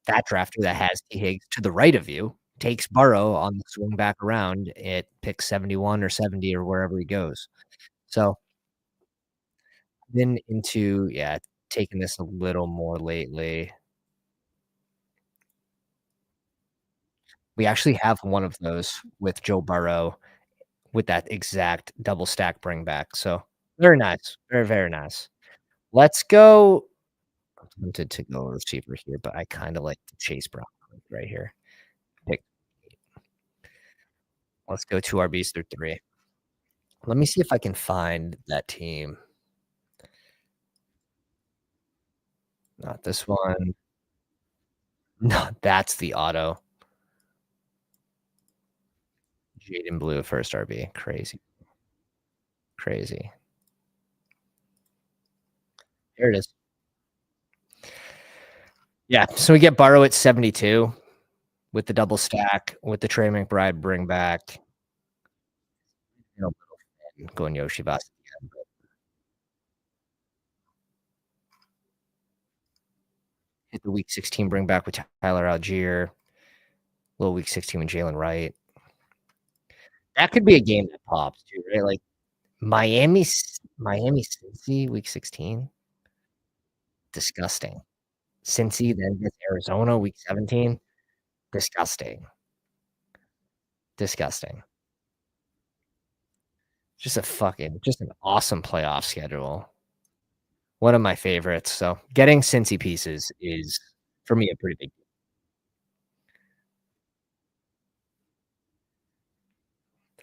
A: that drafter that has T. Higgs to the right of you takes Burrow on the swing back around at pick 71 or 70 or wherever he goes. So, been into, yeah, taking this a little more lately. We actually have one of those with Joe Burrow with that exact double stack bring back. So, very nice. Very, very nice. Let's go. I'm tempted to go receiver here, but I kinda like the Chase Brown right here. Pick. Let's go 2 RBs through 3. Let me see if I can find that team. Not this one. No, that's the auto. Jaden Blue, first RB. Crazy. Crazy. Here it is. Yeah, so we get Burrow at 72 with the double stack, with the Trey McBride bring back. You know, going Yoshi Vaz at the end, but hit the week 16 bring back with Tyler Algier. Little week 16 with Jalen Wright. That could be a game that pops too, right? Like Miami Cincy week 16. Disgusting. Cincy then gets Arizona week 17. Disgusting. Disgusting. Just an awesome playoff schedule. One of my favorites. So getting Cincy pieces is for me a pretty big deal.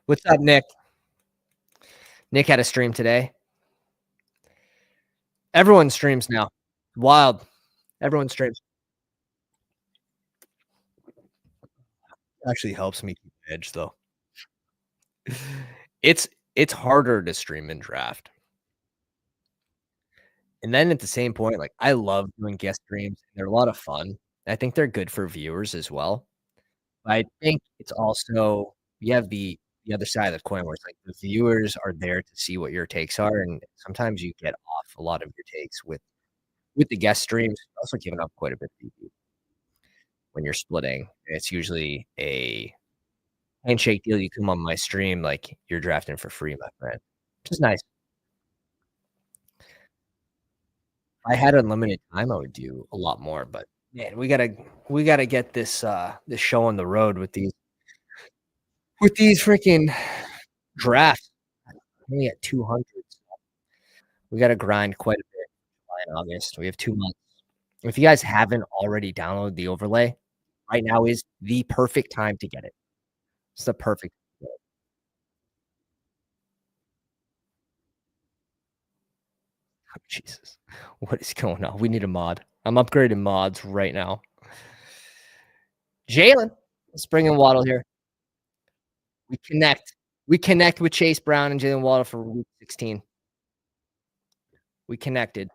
A: What's up, Nick? Nick had a stream today. Everyone streams now. Wild. Everyone streams. Actually helps me keep the edge though. It's harder to stream in draft. And then at the same point, like I love doing guest streams. They're a lot of fun. I think they're good for viewers as well. I think it's also you have the other side of the coin where it's like the viewers are there to see what your takes are, and sometimes you get off a lot of your takes with the guest streams. You're also giving up quite a bit of VP when you're splitting. It's usually a handshake deal. You come on my stream, like you're drafting for free, my friend. Which is nice. If I had unlimited time, I would do a lot more, but man, we gotta get this show on the road with these freaking drafts. Only at 200. We gotta grind quite a bit July and August. We have 2 months. If you guys haven't already downloaded the overlay, right now is the perfect time to get it. It's the perfect. Oh, Jesus. What is going on? We need a mod. I'm upgrading mods right now. Jalen, let's bring in Waddle here. We connect. We connect with Chase Brown and Jalen Waddle for week 16. We connected.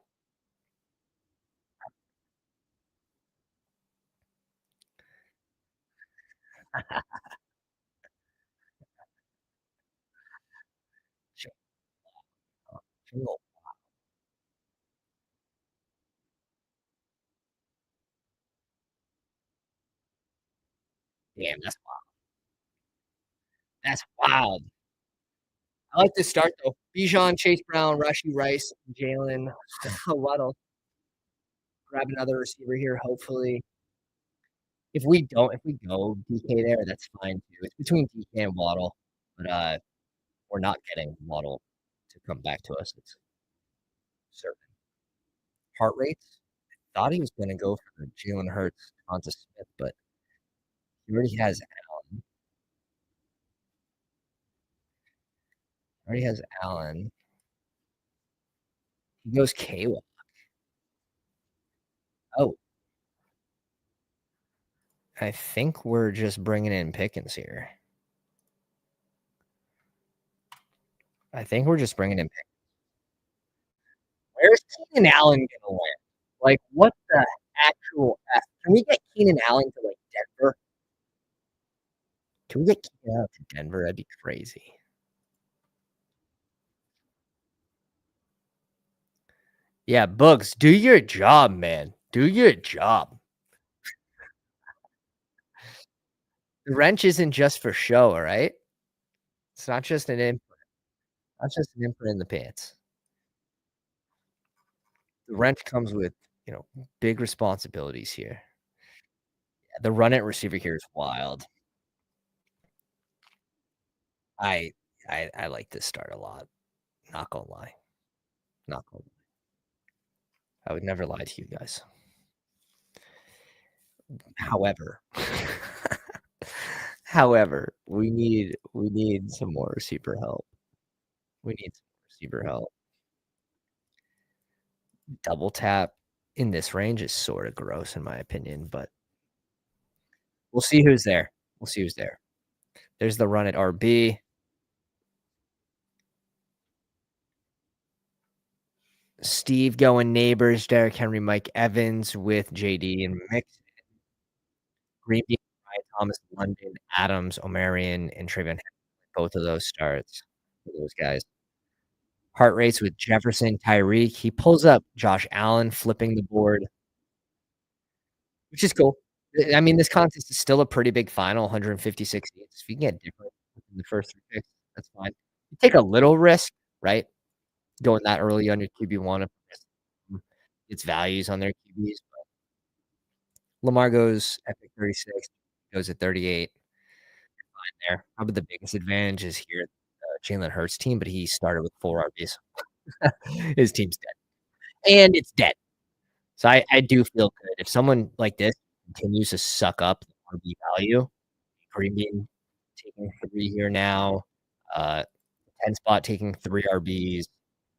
A: Damn, that's wild. I like to start though. Bijan, Chase Brown, Rashi Rice, Jalen Waddle. Grab another receiver here, hopefully. If we go DK there, that's fine too. It's between DK and Waddle, but we're not getting Waddle to come back to us. It's certain. Heart rates. Thought he was going to go for Jalen Hurts, Devonta Smith, but he already has Allen. Already has Allen. He goes Kayla. Oh, I think we're just bringing in Pickens here. I think we're just bringing in Pickens. Where's Keenan Allen going to land? Like, what the actual F? Can we get Keenan Allen to, like, Denver? Can we get Keenan Allen to Denver? That'd be crazy. Yeah, Bugs, do your job, man. Do your job. The wrench isn't just for show, all right? It's not just an input. Not just an input in the pants. The wrench comes with, big responsibilities here. The run at receiver here is wild. I I like this start a lot. Not gonna lie. Not gonna lie. I would never lie to you guys. However, we need some more receiver help. We need some receiver help. Double tap in this range is sort of gross in my opinion, but we'll see who's there. We'll see who's there. There's the run at RB. Steve going neighbors, Derrick Henry, Mike Evans with JD and Mix. Green Bay, Ryan Thomas, London, Adams, Omarion, and Trayvon Henry. Both of those starts for those guys. Heart rates with Jefferson, Tyreek. He pulls up Josh Allen, flipping the board, which is cool. I mean, this contest is still a pretty big final, 156 games. If you can get different in the first 3 picks, that's fine. You take a little risk, right? Going that early on your QB1, its values on their QBs. Lamar goes at 36, goes at 38. There, probably the biggest advantage is here, Jalen Hurts' team, but he started with 4 RBs. His team's dead, and it's dead. So I do feel good if someone like this continues to suck up the RB value. Green being taking 3 here now, 10 spot taking 3 RBs.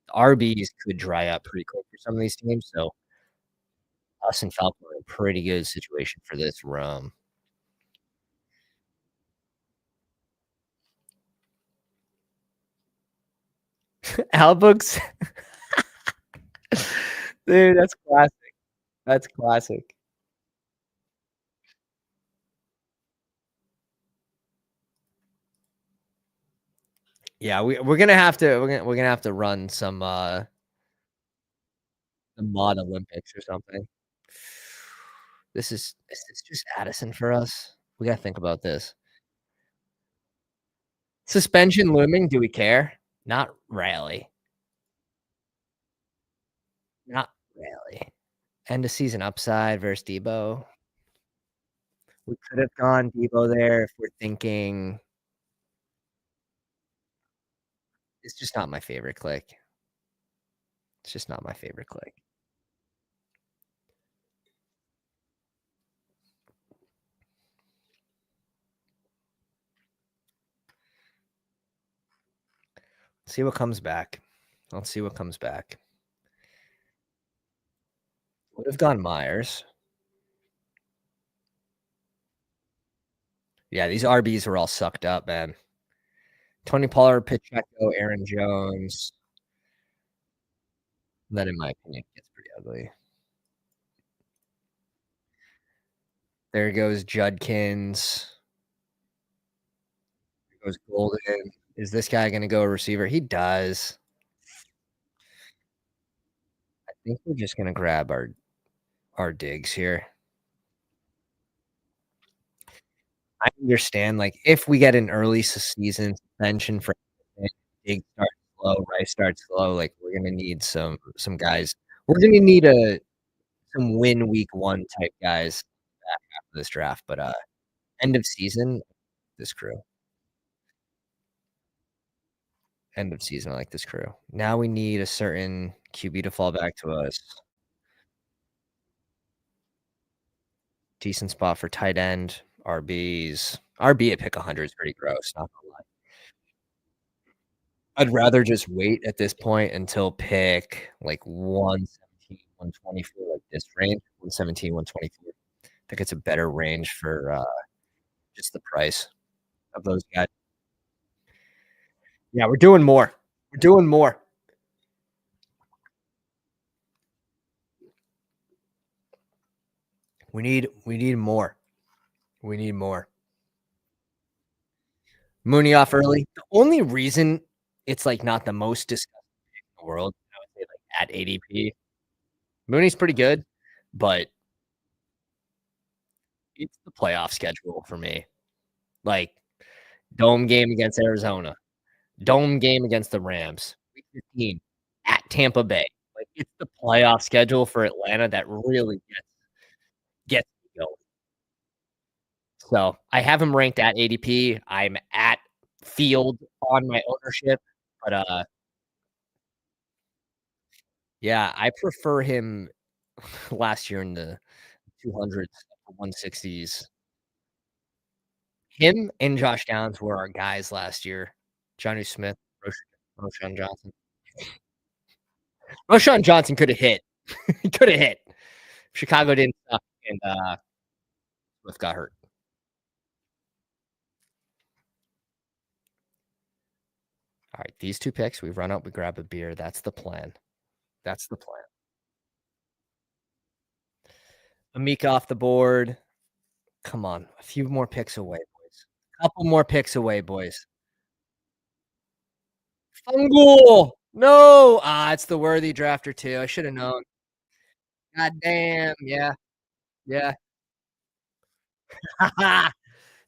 A: The RBs could dry up pretty quick for some of these teams. So us and Falcon are in a pretty good situation for this rum. Albooks, dude, that's classic. That's classic. Yeah, we're gonna have to we're gonna have to run some the mod Olympics or something. Is this just Addison for us? We gotta think about this. Suspension looming, do we care? Not really. Not really. End of season upside versus Debo. We could have gone Debo there if we're thinking it's just not my favorite click. It's just not my favorite click. See what comes back. Let's see what comes back. Would have gone Myers. Yeah, these RBs were all sucked up, man. Tony Pollard, Pacheco, Aaron Jones. That, in my opinion, gets pretty ugly. There goes Judkins. There goes Golden. Is this guy going to go a receiver? He does. I think we're just going to grab our digs here. I understand, like, if we get an early season suspension for Diggs starts slow, Rice starts slow, like, we're gonna need some guys. We're gonna need some win week 1 type guys back after this draft, but, end of season, this crew. End of season, I like this crew. Now we need a certain QB to fall back to us. Decent spot for tight end, RBs. RB at pick 100 is pretty gross, not gonna lie. I'd rather just wait at this point until pick, like, 117, 124, like, this range, 117, 124. I think it's a better range for, just the price of those guys. Yeah, we're doing more. We're doing more. We need more. We need more. Mooney off early. The only reason it's, like, not the most discussed pick in the world, I would say, like, at ADP. Mooney's pretty good, but it's the playoff schedule for me. Like, dome game against Arizona. Dome game against the Rams, week 15 at Tampa Bay. Like, it's the playoff schedule for Atlanta that really gets me going. So, I have him ranked at ADP. I'm at field on my ownership, but, yeah, I prefer him last year in the 200s, 160s. Him and Josh Downs were our guys last year. Jonnu Smith, Roschon Johnson. Roschon Johnson coulda hit. He coulda hit. Chicago didn't suck, and, Swift got hurt. All right, these 2 picks, we run up, we grab a beer. That's the plan. That's the plan. Amika off the board. Come on, a few more picks away, boys. Couple more picks away, boys. Fungal! No! It's the worthy drafter too. I should have known. God damn. Yeah. Yeah.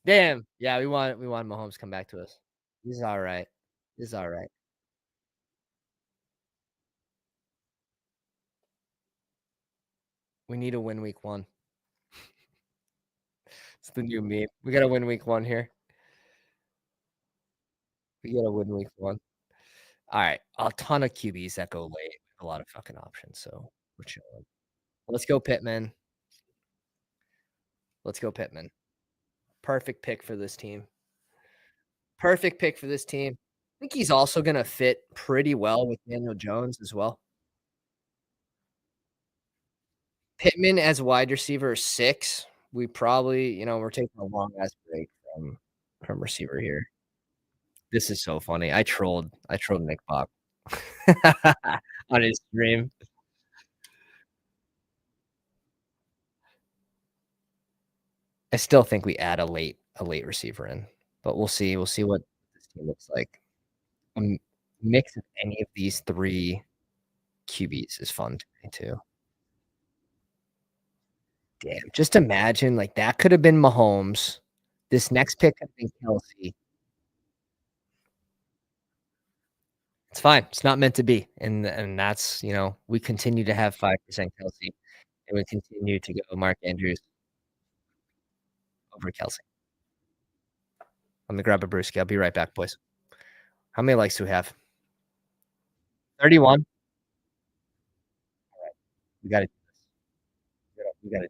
A: Damn. Yeah, we want Mahomes to come back to us. He's all right. He's all right. We need a win week 1. It's the new meme. We gotta win week 1 here. We gotta win week 1. All right, a ton of QBs that go late. A lot of fucking options, so we're chilling. Let's go Pittman. Let's go Pittman. Perfect pick for this team. Perfect pick for this team. I think he's also gonna fit pretty well with Daniel Jones as well. Pittman as wide receiver 6. We probably, we're taking a long ass break from receiver here. This is so funny. I trolled Nick Bach on his stream. I still think we add a late receiver in, but we'll see. We'll see what this team looks like. A mix of any of these 3 QBs is fun to me too. Damn, just imagine, like, that could have been Mahomes. This next pick could have been Kelsey. It's fine. It's not meant to be, and that's, we continue to have 5% Kelsey, and we continue to go Mark Andrews over Kelsey. Let me grab a brewski. I'll be right back, boys. How many likes do we have? 31? Alright. We gotta do this. We gotta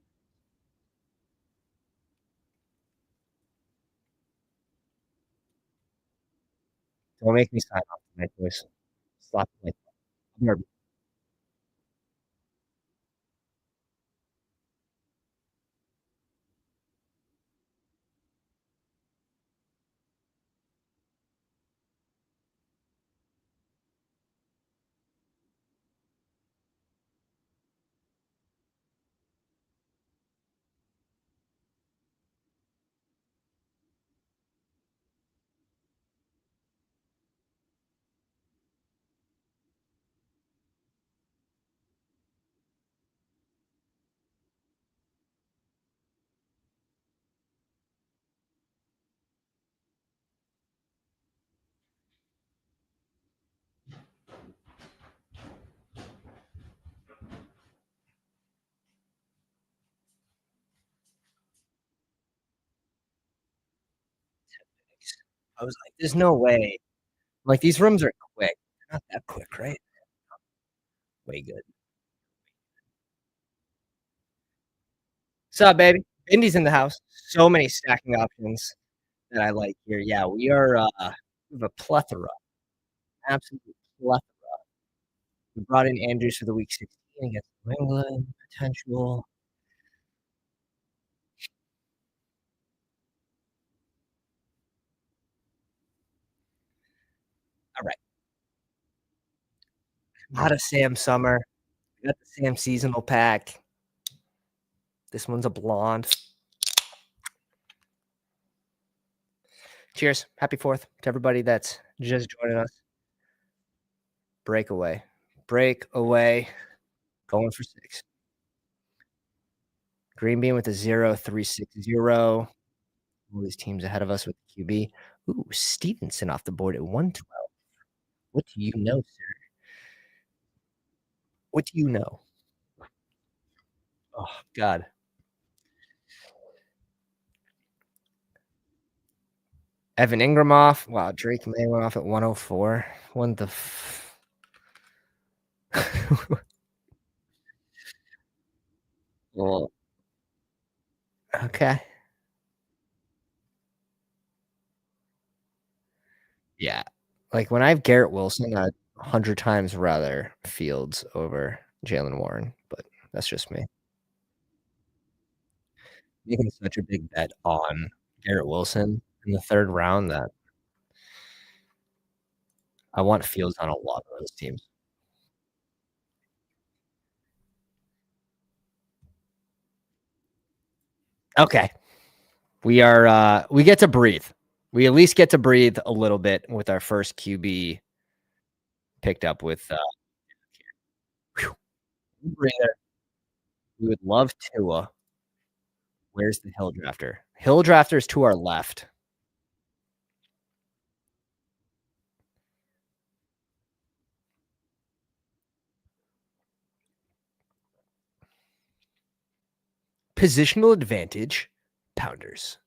A: don't make me sign off. My choice. Slap my nerve. I was like, "There's no way." Like, these rooms are quick. They're not that quick, right? Way good. Sup, baby? Indy's in the house. So many stacking options that I like here. Yeah, we have a plethora, absolute plethora. We brought in Andrews for the week 16 against New England, potential. Alright, not a Sam Summer. We got the Sam seasonal pack. This one's a blonde. Cheers. Happy 4th to everybody that's just joining us. Breakaway. Breakaway. Going for 6. Green bean with a 0.360. All these teams ahead of us with the QB. Ooh, Stevenson off the board at 112. What do you know, sir? What do you know? Oh, God. Evan Ingram off. Wow, Drake May went off at 104. When the well, okay. Yeah. Like, when I have Garrett Wilson, I'd 100 times rather Fields over Jalen Warren, but that's just me. Making such a big bet on Garrett Wilson in the 3rd round that I want Fields on a lot of those teams. Okay. We get to breathe. We at least get to breathe a little bit with our first QB picked up with, whew, breather. We would love Tua. Where's the hill drafter? Hill drafter's to our left. Positional advantage, pounders.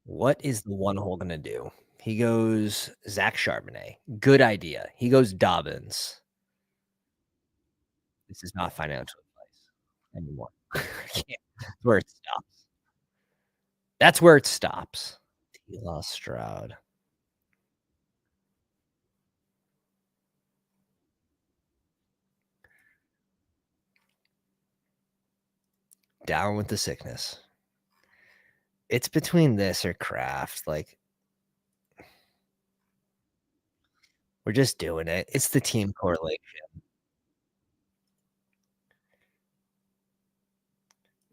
A: What is the one hole gonna do? He goes Zach Charbonnet. Good idea. He goes Dobbins. This is not financial advice anymore. I can't. That's where it stops. That's where it stops. He lost Stroud. Down with the sickness. It's between this or Kraft. Like, we're just doing it. It's the team correlation.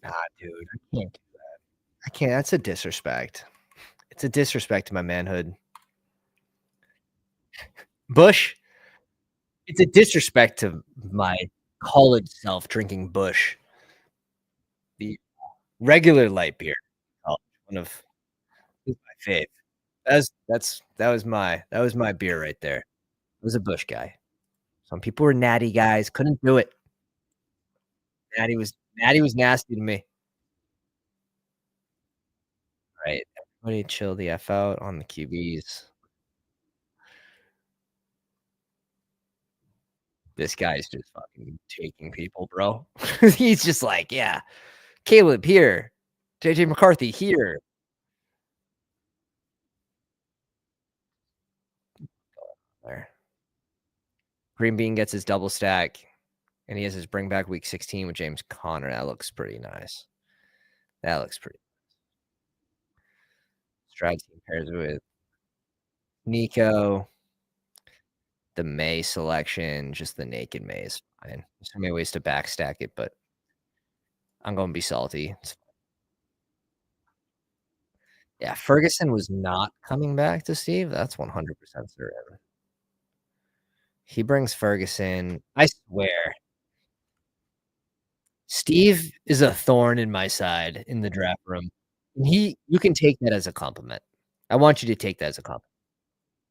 A: Nah, dude, I can't do that. I can't. That's a disrespect. It's a disrespect to my manhood. Bush, it's a disrespect to my college self drinking Bush, the regular light beer. Oh, one of my fave. That was my beer right there. I was a Bush guy. Some people were natty guys, couldn't do it. Natty was nasty to me. Right. Everybody chill the F out on the QBs. This guy's just fucking taking people, bro. He's just like, "Yeah, Caleb here, JJ McCarthy here." Green Bean gets his double stack, and he has his bring back week 16 with James Conner. That looks pretty nice. That looks pretty. Stroud team pairs with Nico. The May selection, just the naked May is fine. There's so many ways to backstack it, but I'm gonna be salty. Yeah, Ferguson was not coming back to Steve. That's 100% certain. He brings Ferguson. I swear, Steve is a thorn in my side in the draft room. And you can take that as a compliment. I want you to take that as a compliment.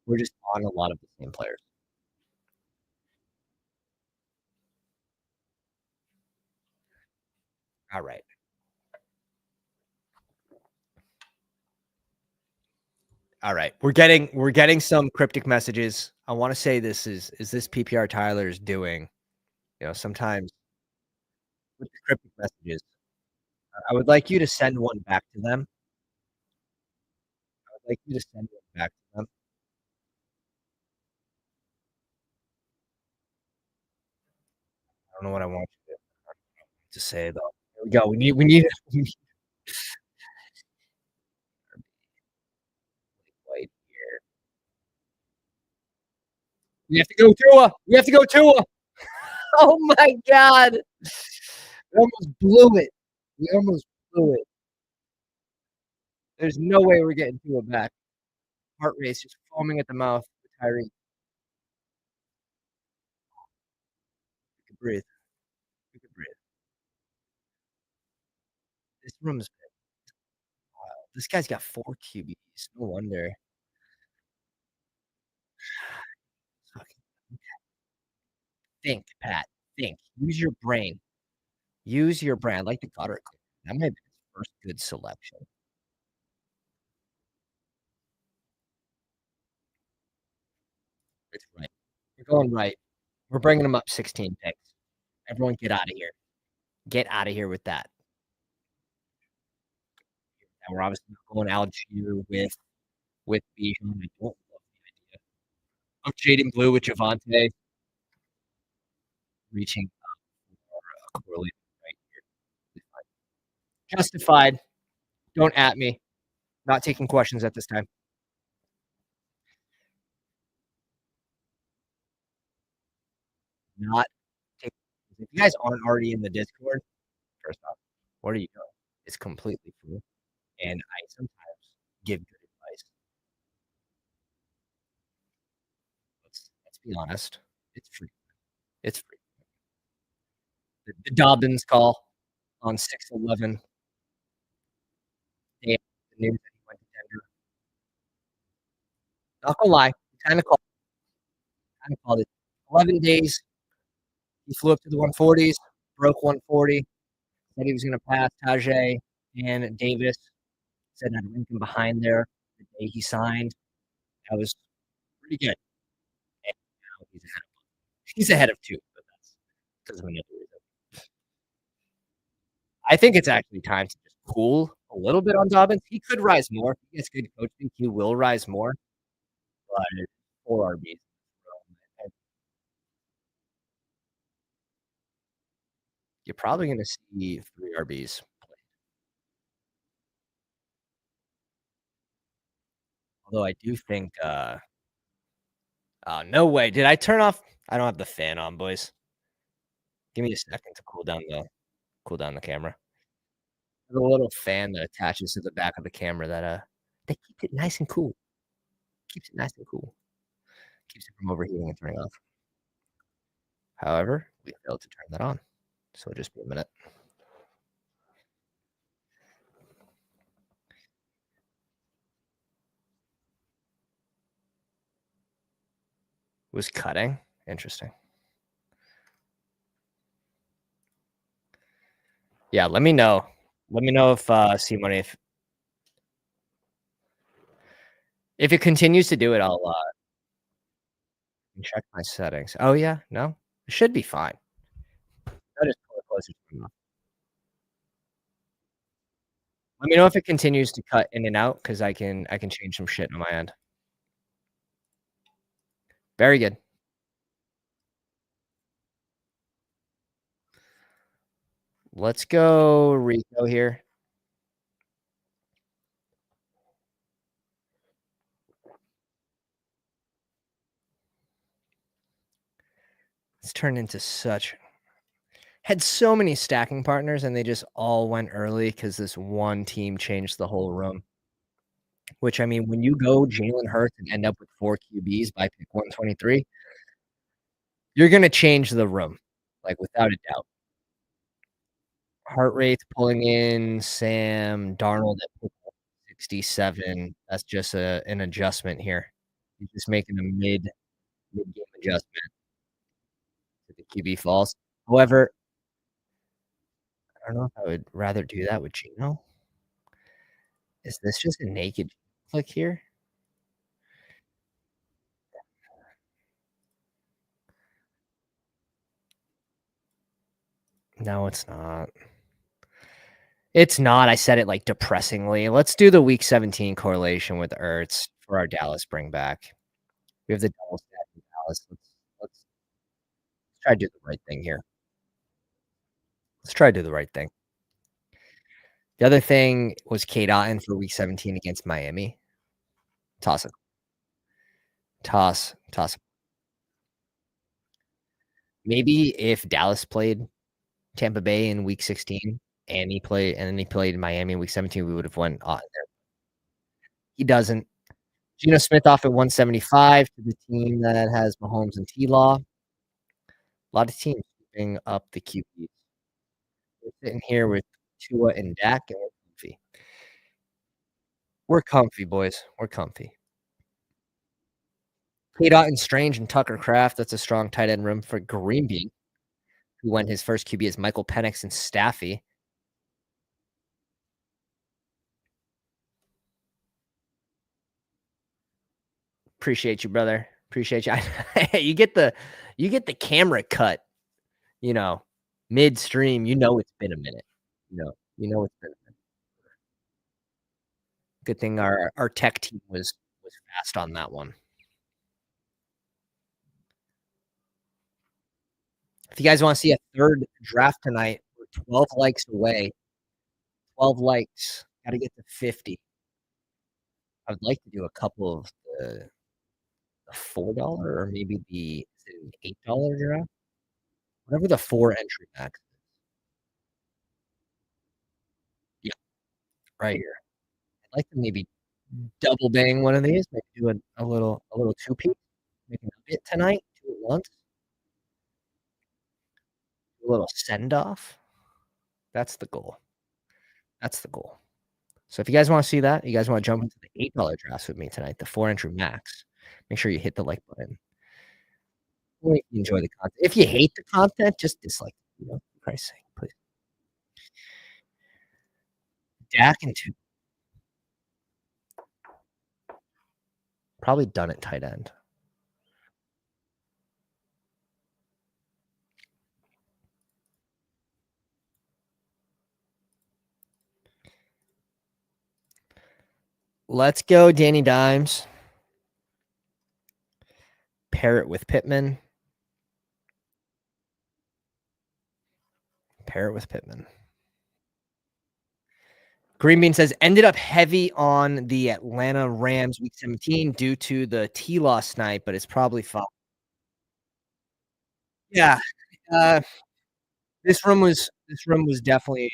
A: We're just on a lot of the same players. All right. All right. We're getting some cryptic messages. I want to say this is this PPR Tyler's doing. Sometimes with the cryptic messages, I would like you to send one back to them. I would like you to send one back to them. I don't know what I want you to say though. Here we go. We need white here. We have to go Tua. We have to go Tua. Oh my god. We almost blew it. We almost blew it. There's no way we're getting Tua back. Heart race just foaming at the mouth with Tyree. We can breathe. We can breathe. This room's been wild. This guy's got 4 QBs. No wonder. Fucking think, Pat. Think. Use your brain. Use your brain. I like the gutter clip. That might be his first good selection. It's right. We're going right. We're bringing him up 16 picks. Everyone get out of here. Get out of here with that. And we're obviously going Algier with Bijan. I don't love the idea of Jaden Blue with Javante reaching for a correlate right here. Justified. Don't at me. Not taking questions at this time. Not taking if you guys aren't already in the Discord, first off, what are you doing? It's completely free. And I sometimes give good advice. Let's be honest. It's free. It's free. The Dobbins call on 6/11, day after the news that he went to Denver. Not gonna lie, kinda called it. 11 days, he flew up to the 140s, broke 140, said he was gonna pass Tajay and Davis, said I'd rank him behind there the day he signed. That was pretty good. And now he's ahead of 2, but that's because of another reason. I think it's actually time to just cool a little bit on Dobbins. He could rise more. If he gets good coaching, he will rise more, but 4 RBs. And you're probably gonna see 3 RBs play. Although I do think, oh, no way. Did I turn off I don't have the fan on, boys. Give me a second to cool down the camera. There's a little fan that attaches to the back of the camera that keeps it nice and cool. Keeps it nice and cool. Keeps it from overheating and turning off. However, we failed to turn that on, so just be a minute. Was cutting? Interesting. Yeah, let me know. Let me know if, C-Money, if it continues to do it, I'll, check my settings. Oh, yeah? No? It should be fine. I just pull it closer to my mouth. Let me know if it continues to cut in and out, because I can change some shit on my end. Very good. Let's go Rico here. It's turned into such had so many stacking partners, and they just all went early because this one team changed the whole room. Which, I mean, when you go Jalen Hurts and end up with 4 QBs by pick 123, you're gonna change the room, like, without a doubt. Heart rate's pulling in Sam Darnold at pick 67. That's just an adjustment here. He's just making a mid-game adjustment to the QB falls. However, I don't know if I would rather do that with Geno. Is this just a naked click here? No, it's not. It's not. I said it, like, depressingly. Let's do the week 17 correlation with Ertz for our Dallas bring back. We have the double stack in Dallas. Let's try to do the right thing here. Let's try to do the right thing. The other thing was Kate Otten for week 17 against Miami. Toss it. Toss. Maybe if Dallas played Tampa Bay in week 16 and then he played Miami in week 17, we would have won Otten there. He doesn't. Geno Smith off at 175 to the team that has Mahomes and T-Law. A lot of teams keeping up the QBs. We're sitting here with Tua and Dak, and we're comfy. We're comfy, boys. We're comfy. K-Dot and Strange and Tucker Kraft. That's a strong tight end room for Greenbean, who went his first QB is Michael Penix and Staffy. Appreciate you, brother. Appreciate you. you get the camera cut, midstream. It's been a minute. It's been a minute. Good thing our tech team was fast on that one. If you guys want to see a third draft tonight, we're 12 likes away. 12 likes. Got to get to 50. I would like to do a couple of the $4 or maybe the $8 draft. Whatever the 4 entry max. Yeah, right here. I'd like to maybe double bang one of these. Maybe do a little 2-piece. Maybe a bit tonight, 2 at once. A little send off. That's the goal. So if you guys want to see that, you guys want to jump into the $8 drafts with me tonight, the 4 entry max, make sure you hit the like button. Or if you enjoy the content. If you hate the content, just dislike it, for Christ's sake, please. Dak and 2. Probably done at tight end. Let's go, Danny Dimes. Pair it with Pittman. Greenbean says, ended up heavy on the Atlanta Rams week 17 due to the T-Law snipe, but it's probably fine. Yeah. This room was definitely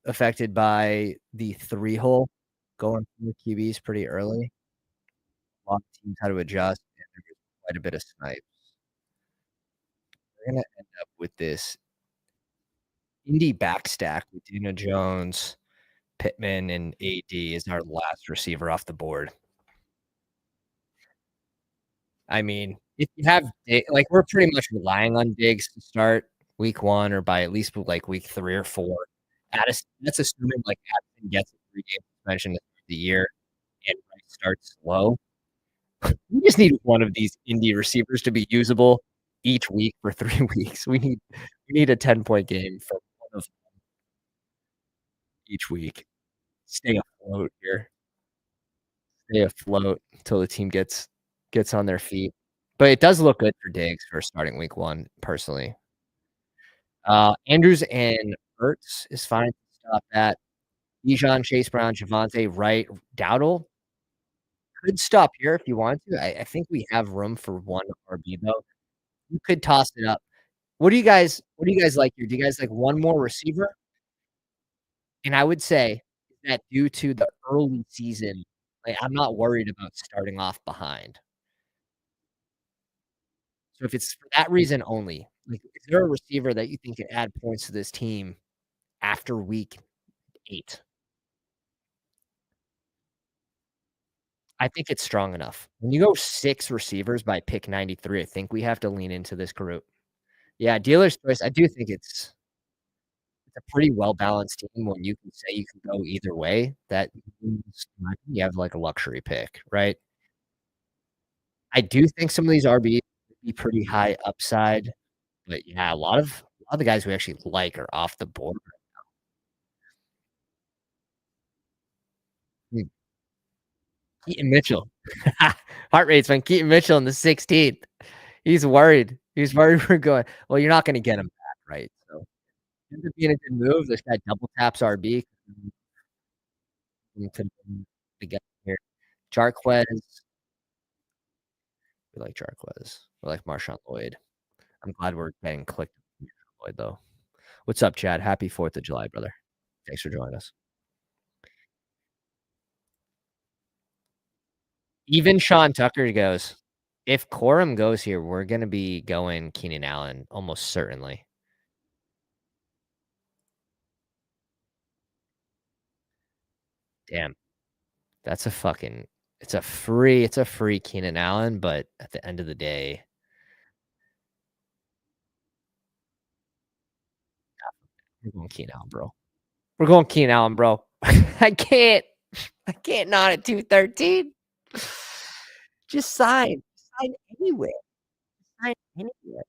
A: affected by the 3-hole going from the QBs pretty early. A lot of teams had to adjust, and there was quite a bit of snipes. We're gonna end up with this Indy backstack with Dino Jones, Pittman, and AD is our last receiver off the board. I mean, if you have we're pretty much relying on Diggs to start week 1 or by at least like week 3 or 4. That's assuming Addison gets a 3-game suspension the year and starts slow. We just need one of these indie receivers to be usable each week for 3 weeks. We need a 10-point game from one of them each week. Stay afloat here. Stay afloat until the team gets on their feet. But it does look good for Diggs for starting week 1, personally. Andrews and Ertz is fine to stop that. Bijan, Chase Brown, Javonte, Wright, Dowdle could stop here if you want to. I think we have room for 1 RB though. You could toss it up. What do you guys like here? Do you guys like 1 more receiver? And I would say that due to the early season, like, I'm not worried about starting off behind. So if it's for that reason only, like, is there a receiver that you think could add points to this team after week 8? I think it's strong enough. When you go 6 receivers by pick 93, I think we have to lean into this group. Yeah, dealer's choice, I do think it's a pretty well-balanced team when you can say you can go either way, that means you have, like, a luxury pick, right? I do think some of these RBs would be pretty high upside, but yeah, a lot of the guys we actually like are off the board. Hmm, Keaton Mitchell. Heart rate's been Keaton Mitchell in the 16th. He's worried. He's worried we're going well, you're not gonna get him back, right? So, ends up being a good move. This guy double taps RB to to get here. Jarquez, we like Jarquez. We like Marshawn Lloyd. I'm glad we're getting clicked on Marshawn Lloyd, though. What's up, Chad? Happy 4th of July, brother. Thanks for joining us. Even Sean Tucker goes, "If Corum goes here, we're gonna be going Keenan Allen almost certainly." Damn, that's a fucking it's a free Keenan Allen, but at the end of the day, we're going Keenan Allen, bro. We're going Keenan Allen, bro. I can't. I can't not at 213. Just sign. Sign anywhere. Sign anywhere.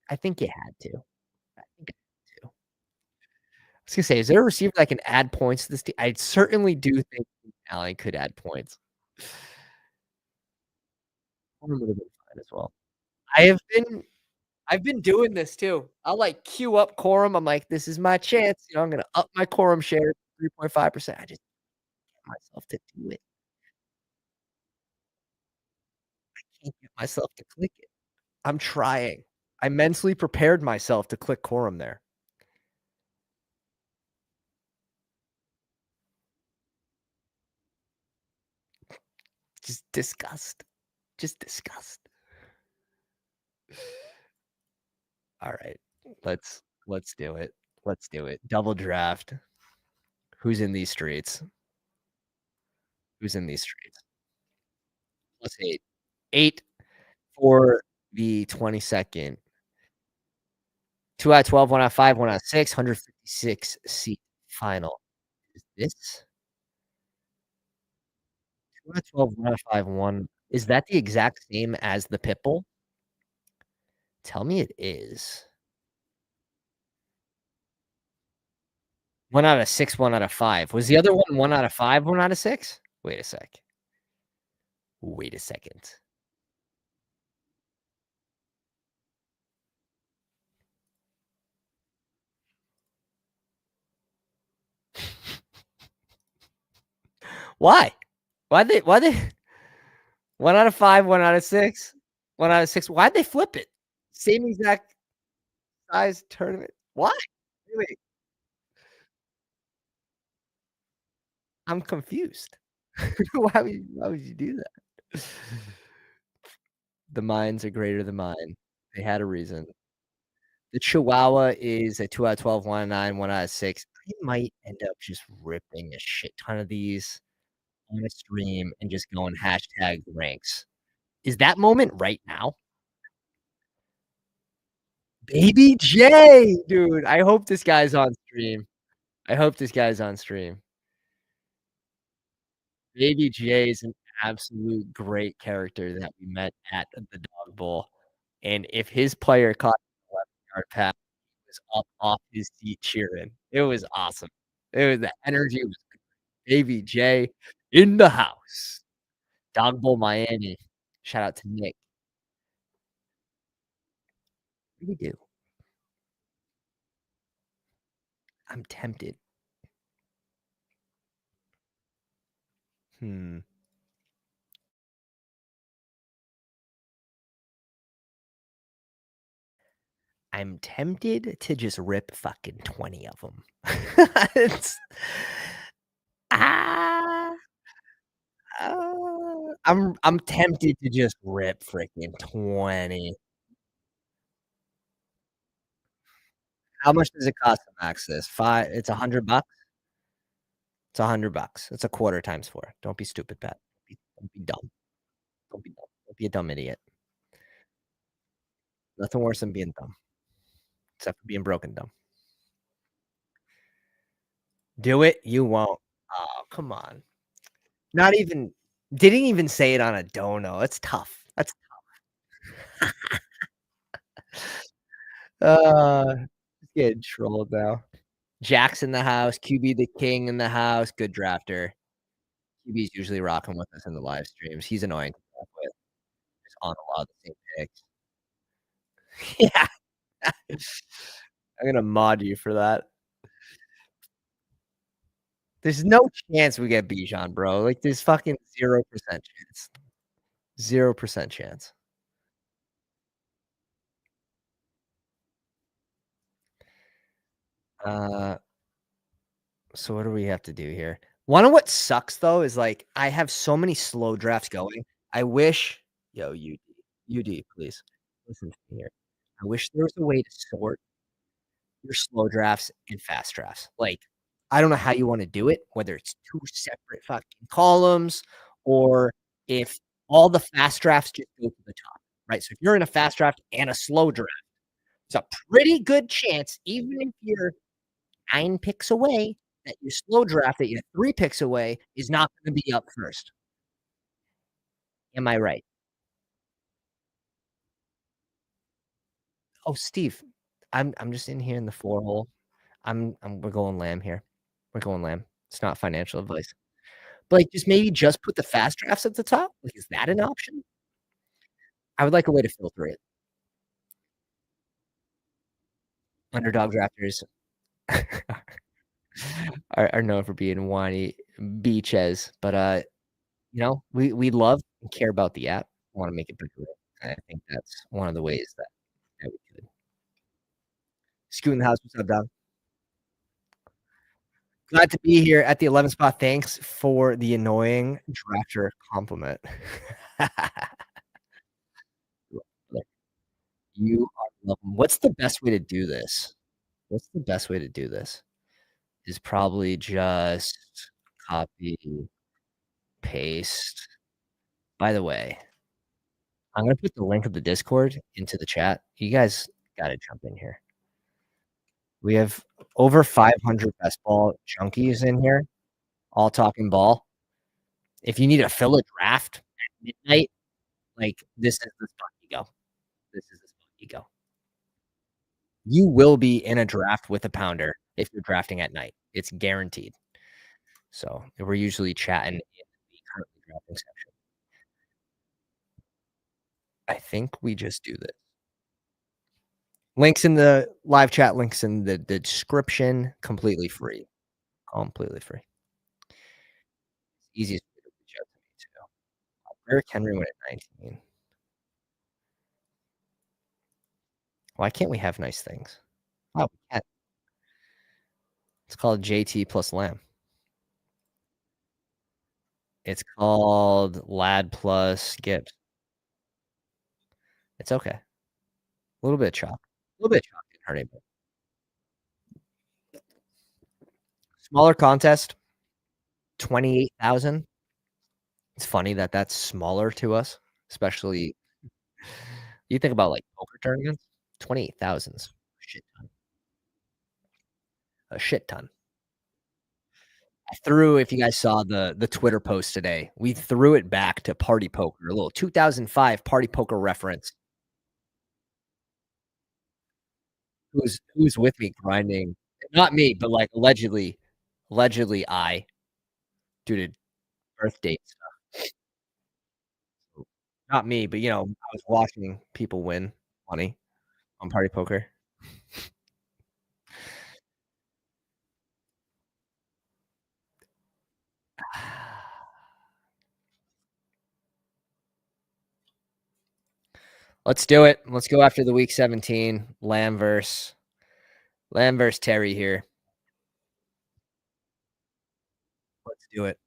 A: I think you had to. I think I had to. I was gonna say, is there a receiver that can add points to this team? I certainly do think Allen could add points. Corum would have been fine as well. I have been I've been doing this too. I'll, like, queue up Corum. I'm like, "This is my chance, I'm gonna up my Corum share 3.5%." I just get myself to do it. Can't get myself to click it. I'm trying. I mentally prepared myself to click Corum there. Just disgust. Just disgust. Alright. Let's do it. Let's do it. Double draft. Who's in these streets? Who's in these streets? Plus 8. 8 for the 22nd. 2 out of 12, 1 out of 5, 1 out of 6, 156 seat final. Is this 2 out of 12, 1 out of 5, 1 is that the exact same as the Pitbull? Tell me it is. 1 out of 6, 1 out of 5. Was the other one 1 out of 5, 1 out of 6? Wait a sec. Wait a second. Why? Why they 1 out of 5, 1 out of 6, 1 out of 6? Why'd they flip it? Same exact size tournament. Why? Wait, I'm confused. Why would you do that? The minds are greater than mine. They had a reason. The Chihuahua is a 2 out of 12, 1 out of 9, 1 out of 6. I might end up just ripping a shit ton of these on a stream and just going hashtag ranks. Is that moment right now? Baby J, dude, I hope this guy's on stream. I hope this guy's on stream. Baby J is an absolute great character that we met at the Dog Bowl, and if his player caught the 11-yard pass, he was up off his seat cheering. It was awesome. It was the energy was Baby J in the house. Dog Bowl Miami. Shout out to Nick. What do we do? I'm tempted. Hmm. I'm tempted to just rip fucking 20 of them. It's ah, I'm tempted to just rip freaking 20. How much does it cost to max this? 5 it's $100? It's $100. It's a quarter times 4. Don't be stupid, Pat. Don't be dumb. Don't be dumb. Don't be a dumb idiot. Nothing worse than being dumb, except for being broken dumb. Do it, you won't. Oh, come on. Not even didn't even say it on a dono. It's tough. That's just getting trolled now. Jack's in the house, QB the king in the house, good drafter. QB's usually rocking with us in the live streams. He's annoying to talk with. He's on a lot of the same picks. Yeah. I'm gonna mod you for that. There's no chance we get Bijan, bro. Like, there's fucking 0% chance. 0% chance. Uh, so what do we have to do here? Wanna what sucks, though, is, like, I have so many slow drafts going. I wish yo, UD, please, listen to me here. I wish there was a way to sort your slow drafts and fast drafts. Like, I don't know how you wanna do it, whether it's 2 separate fucking columns or if all the fast drafts just go to the top, right? So if you're in a fast draft and a slow draft, it's a pretty good chance, even if you're 9 picks away, that your slow draft that you're 3 picks away is not gonna be up first. Am I right? Oh, Steve, I'm just in here in the 4 hole. We're going lamb here. We're going lamb. It's not financial advice. But, like, just maybe just put the fast drafts at the top? Like, is that an option? I would like a way to filter it. Underdog drafters are known for being whiny beaches, but, we love and care about the app. Wanna make it bigger, and I think that's one of the ways that we could. Scoot in the house, what's up, dog? Glad to be here at the 11th spot. Thanks for the annoying drafter compliment. You are welcome. What's the best way to do this? What's the best way to do this? Is probably just copy, paste. By the way, I'm gonna put the link of the Discord into the chat. You guys gotta jump in here. We have over 500 best ball junkies in here, all talking ball. If you need to fill a draft at midnight, like, this is the spot you go. This is the spot you go. You will be in a draft with a pounder if you're drafting at night. It's guaranteed. So, we're usually chatting in the currently drafting section. I think we just do this. Links in the live chat, links in the description, completely free. Completely free. Easiest way to reach out to me too. Derrick Henry went at 19. Why can't we have nice things? Oh, we can. It's called JT plus Lamb. It's called Lad plus Gibbs. It's okay. A little bit of chalk. A little bit of chalk didn't hurt anybody. Smaller contest, 28,000. It's funny that that's smaller to us, especially you think about, like, poker tournaments, 28,000's a shit ton. A shit ton. I threw if you guys saw the Twitter post today, we threw it back to party poker, a little 2005 party poker reference. Who's with me grinding? Not me, but, like, allegedly I, due to birth date stuff. Not me, but, I was watching people win money on party poker. Let's do it. Let's go after the week 17 Lamb versus Terry here. Let's do it.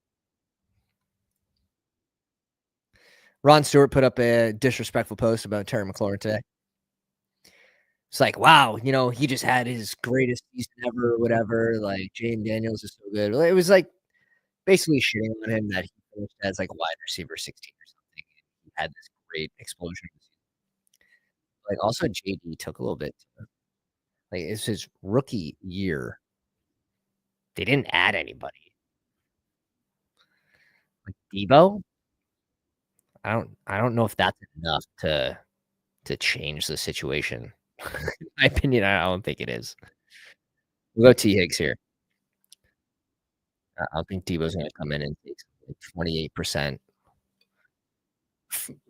A: Ron Stewart put up a disrespectful post about Terry McLaurin today. It's like, wow, he just had his greatest season ever or whatever. Like Jane Daniels is so good. Well, it was like basically shitting on him that he finished as like wide receiver 16 or something. He had this great explosion. Like also JD took a little bit. Like it's his rookie year. They didn't add anybody. Like Debo, I don't know if that's enough to change the situation. In my opinion, I don't think it is. We'll go T Higgs here. I don't think Debo's gonna come in and take like 28%,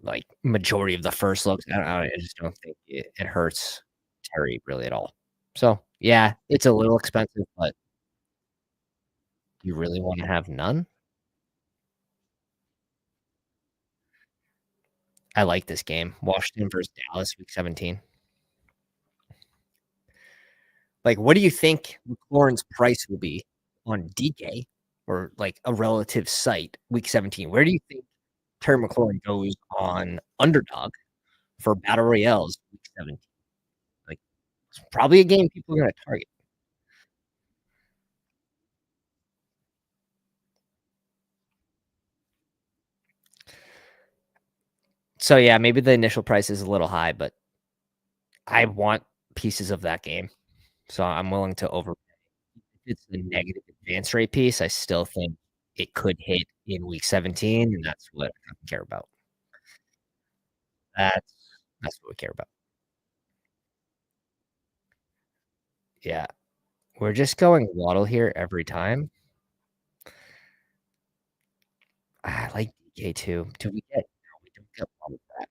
A: like majority of the first looks. I just don't think it hurts Terry really at all. So yeah, it's a little expensive, but you really want to have none? I like this game. Washington versus Dallas, week 17. Like, what do you think McLaurin's price will be on DK or like a relative site week 17? Where do you think Terry McLaurin goes on Underdog for Battle Royales week 17? Like, it's probably a game people are going to target. So, yeah, maybe the initial price is a little high, but I want pieces of that game. So I'm willing to overpay. If it's the negative advance rate piece, I still think it could hit in week 17, and that's what I care about. That's that's what we care about. Yeah. We're just going Waddle here every time. I like DK too. Do we get no, we don't get Waddle back.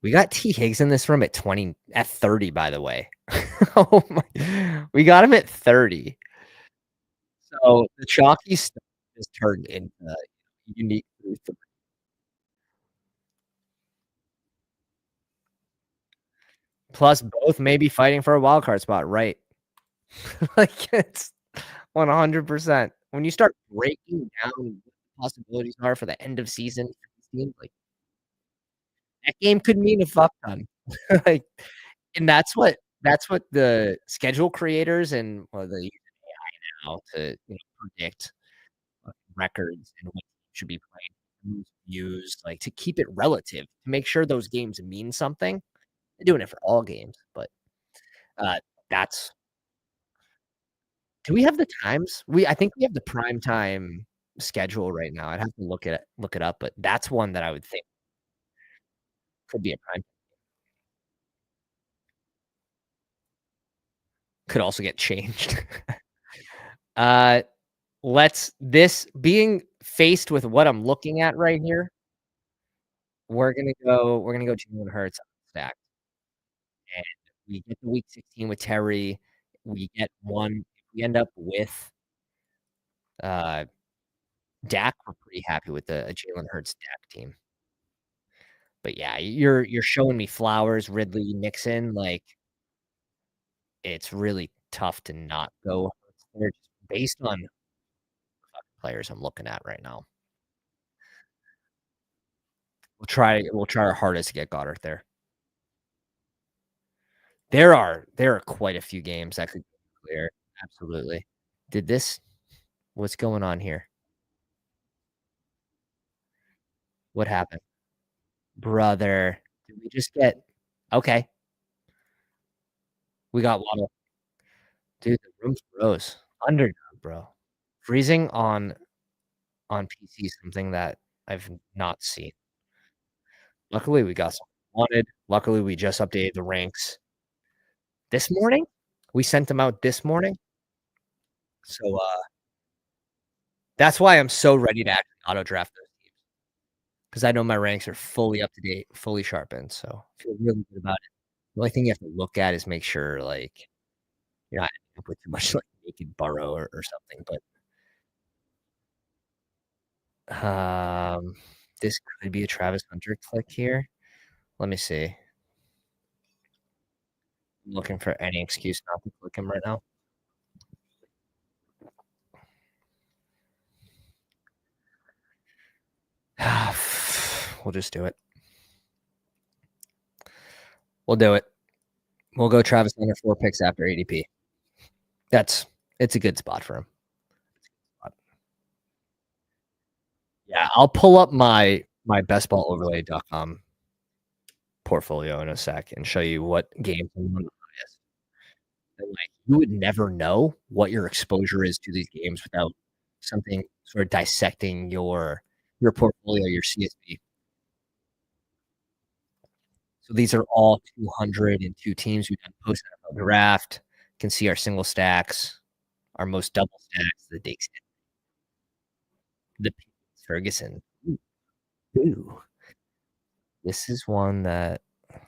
A: We got T Higgs in this room at 30, by the way. Oh my, we got him at 30. So the chalky stuff just turned into unique through three. Plus both may be fighting for a wild card spot, right? Like it's 100%. When you start breaking down what the possibilities are for the end of season, like that game could mean a fuck ton. Like, and that's what the schedule creators and well, they use AI now to predict records and what should be playing, who's used, like to keep it relative, to make sure those games mean something. They're doing it for all games, but that's do we have the times? I think we have the prime time schedule right now. I'd have to look it up, but that's one that I would think could be a prime could also get changed. uh let's this being faced with what I'm looking at right here, we're gonna go Jalen Hurts stack. And we get the week 16 with Terry. We get one if we end up with uh Dak, we're pretty happy with the Jalen Hurts Dak team. But yeah, you're showing me Flowers, Ridley, Nixon, like it's really tough to not go there just based on players I'm looking at right now. We'll try our hardest to get Goddard there. There are quite a few games that could be clear. Absolutely. Did this what's going on here? What happened? Brother, did we just get okay. We got Waddle. Dude, the room froze. Underdog, bro. Freezing on PC is something that I've not seen. Luckily, we got something we wanted. Luckily, we just updated the ranks this morning. We sent them out this morning. So, that's why I'm so ready to actually auto draft those teams because I know my ranks are fully up to date, fully sharpened, so I feel really good about it. The only thing you have to look at is make sure, like, you're not ending up with too much, like, naked burrow or something, but Um, this could be a Travis Hunter click here. Let me see. I'm looking for any excuse not to click him right now. We'll just do it. We'll do it. We'll go Travis Hunter 4 picks after ADP. It's a good spot for him. Yeah, I'll pull up my bestballoverlay.com portfolio in a sec and show you what games I'm on the highest. And, like, you would never know what your exposure is to these games without something sort of dissecting your portfolio, your CSV. So these are all 202 teams. We've done post NFL draft. You can see our single stacks, our most double stacks, the Dix, the Ferguson. Ooh. This is one that do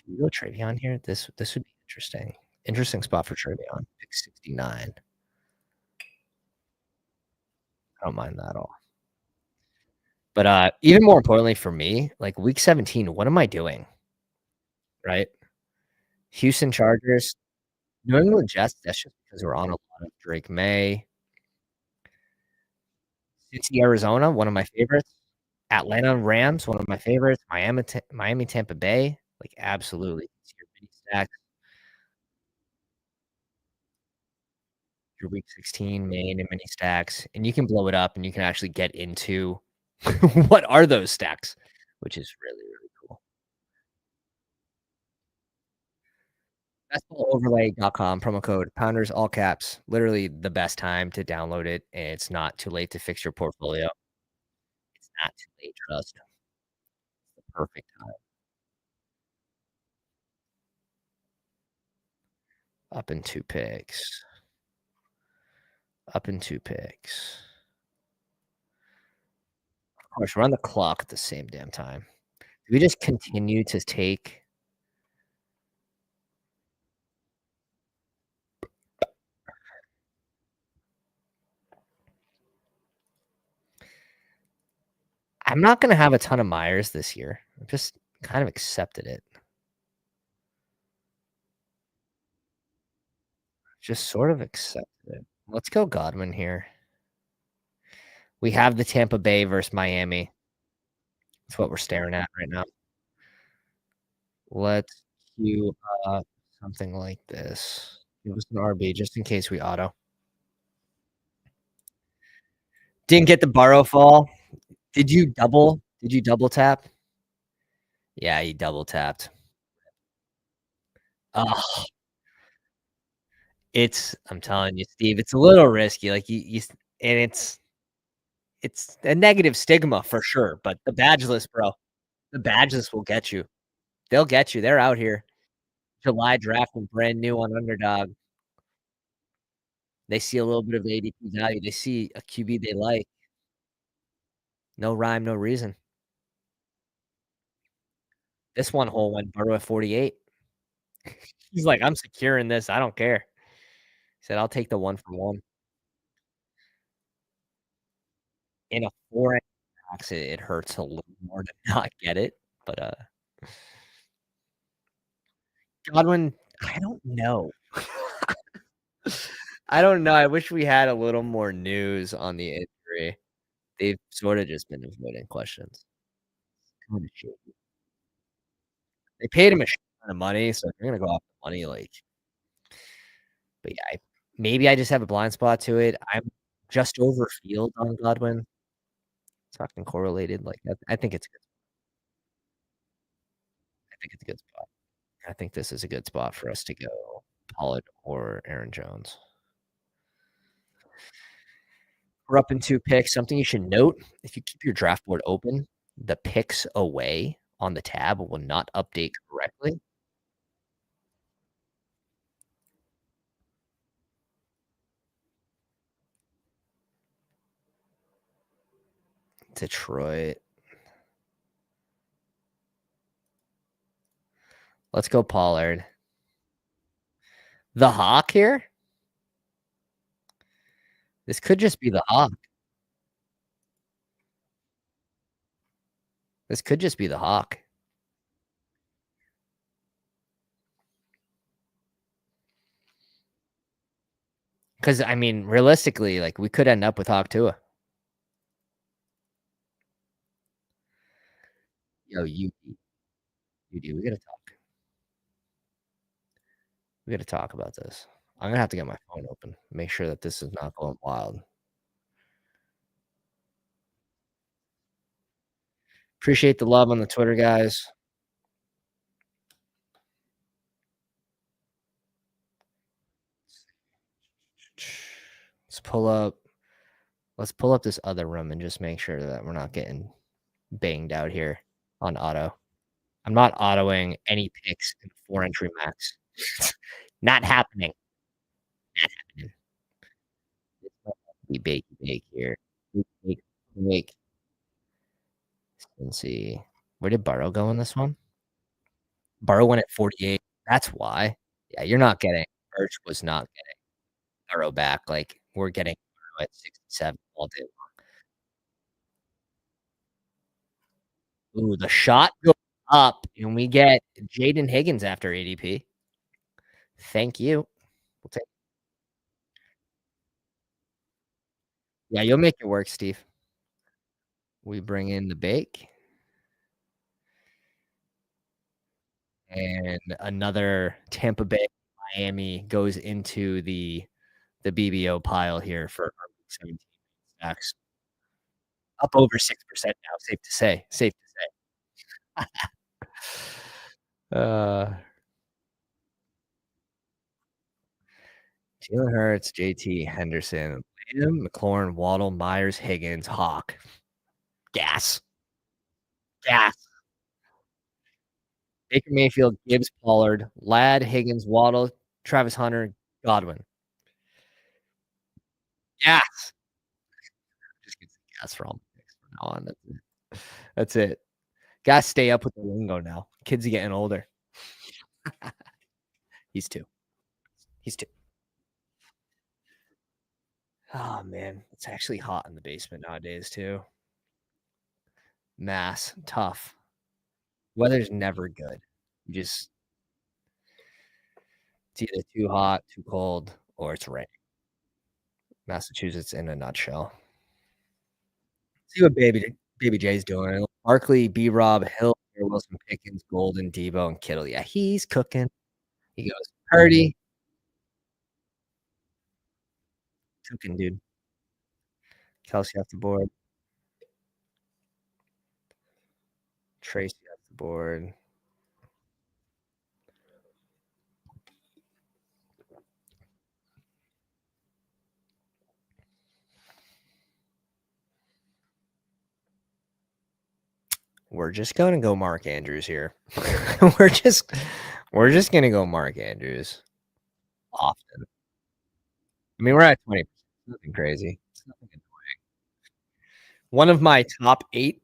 A: we go Travion here? This would be interesting. Interesting spot for Travion. Pick 69. I don't mind that at all. But even more importantly for me, like week 17, what am I doing? Right? Houston Chargers, New England Jets, that's just because we're on a lot of Drake May. Cincy, Arizona, one of my favorites. Atlanta Rams, one of my favorites. Miami, Tampa Bay, like absolutely. It's your mini stacks. Your week 16 main and mini stacks, and you can blow it up and you can actually get into what are those stacks, which is really, really cool. Basketballoverlay.com, promo code Pounders, all caps. Literally the best time to download it, and it's not too late to fix your portfolio. It's not too late, trust. It's the perfect time. Up in 2 picks. Up in 2 picks. Of course, we're on the clock at the same damn time. Do we just continue to take I'm not gonna have a ton of Myers this year. I've just kind of accepted it. Just sort of accepted it. Let's go Godwin here. We have the Tampa Bay versus Miami. That's what we're staring at right now. Let's queue up something like this. Give us an RB just in case we auto. Didn't get the Burrow fall. Did you double tap? Yeah, he double tapped. Oh, I'm telling you, Steve, it's a little risky. Like you and it's a negative stigma for sure, but the badge list, bro, the badge list will get you. They'll get you. They're out here. July draft and brand new on Underdog. They see a little bit of ADP value. They see a QB they like. No rhyme, no reason. This one hole went Burrow at 48. He's like, I'm securing this. I don't care. He said, I'll take the 1-for-1. In a 4 box, it hurts a little more to not get it. But Godwin, I don't know. I don't know. I wish we had a little more news on the injury. They've sort of just been avoiding questions. Kind of shaky. They paid him a shit ton of money, so if you're gonna go off the money, like, but yeah, maybe I just have a blind spot to it. I'm just over Field on Godwin. It's fucking correlated. Like, I think it's good. I think it's a good spot. I think this is a good spot for us to go Pollard or Aaron Jones. We're up in 2 picks. Something you should note: if you keep your draft board open, the picks away on the tab will not update correctly. Detroit. Let's go Pollard. The Hawk here? This could just be the Hawk. This could just be the hawk. Because I mean, realistically, like, we could end up with Hawk Tua. Yo, you, we gotta talk. We gotta talk about this. I'm gonna have to get my phone open, make sure that this is not going wild. Appreciate the love on the Twitter, guys. Let's pull up let's pull up this other room and just make sure that we're not getting banged out here on auto. I'm not autoing any picks in 4 entry max. Not happening. Not happening. Be bake here. Bake, bake. Let's see. Where did Burrow go in this one? Burrow went at 48. That's why. Yeah, you're not getting Ertz was not getting Burrow back. Like, we're getting Burrow at 67 all day long. Ooh, the shot goes up, and we get Jaden Higgins after ADP. Thank you. We'll take Yeah, you'll make it work, Steve. We bring in the bake, and another Tampa Bay, Miami goes into the BBO pile here for our week 17 stacks. Up over 6% now, safe to say, safe to say. Uh, Jalen Hurts, JT, Henderson, Lamb, McLaurin, Waddle, Myers, Higgins, Hawk. Gas. Gas. Baker Mayfield, Gibbs, Pollard, Ladd, Higgins, Waddle, Travis Hunter, Godwin. Gas. Just get some gas for all my picks from now on. That's it. That's it. Gotta stay up with the lingo now. Kids are getting older. He's 2. He's 2. Oh man, it's actually hot in the basement nowadays too. Mass, tough. Weather's never good. You just It's either too hot, too cold, or it's raining. Massachusetts in a nutshell. See what baby J's doing. Barkley, B-Rob, Hill, Wilson, Pickens, Golden, Debo, and Kittle. Yeah, he's cooking. He goes, Purdy, cooking, dude. Kelsey off the board. Tracy off the board. We're just gonna go Mark Andrews here. we're just gonna go Mark Andrews often. I mean, we're at 20%. Nothing crazy. It's nothing annoying. One of my top 8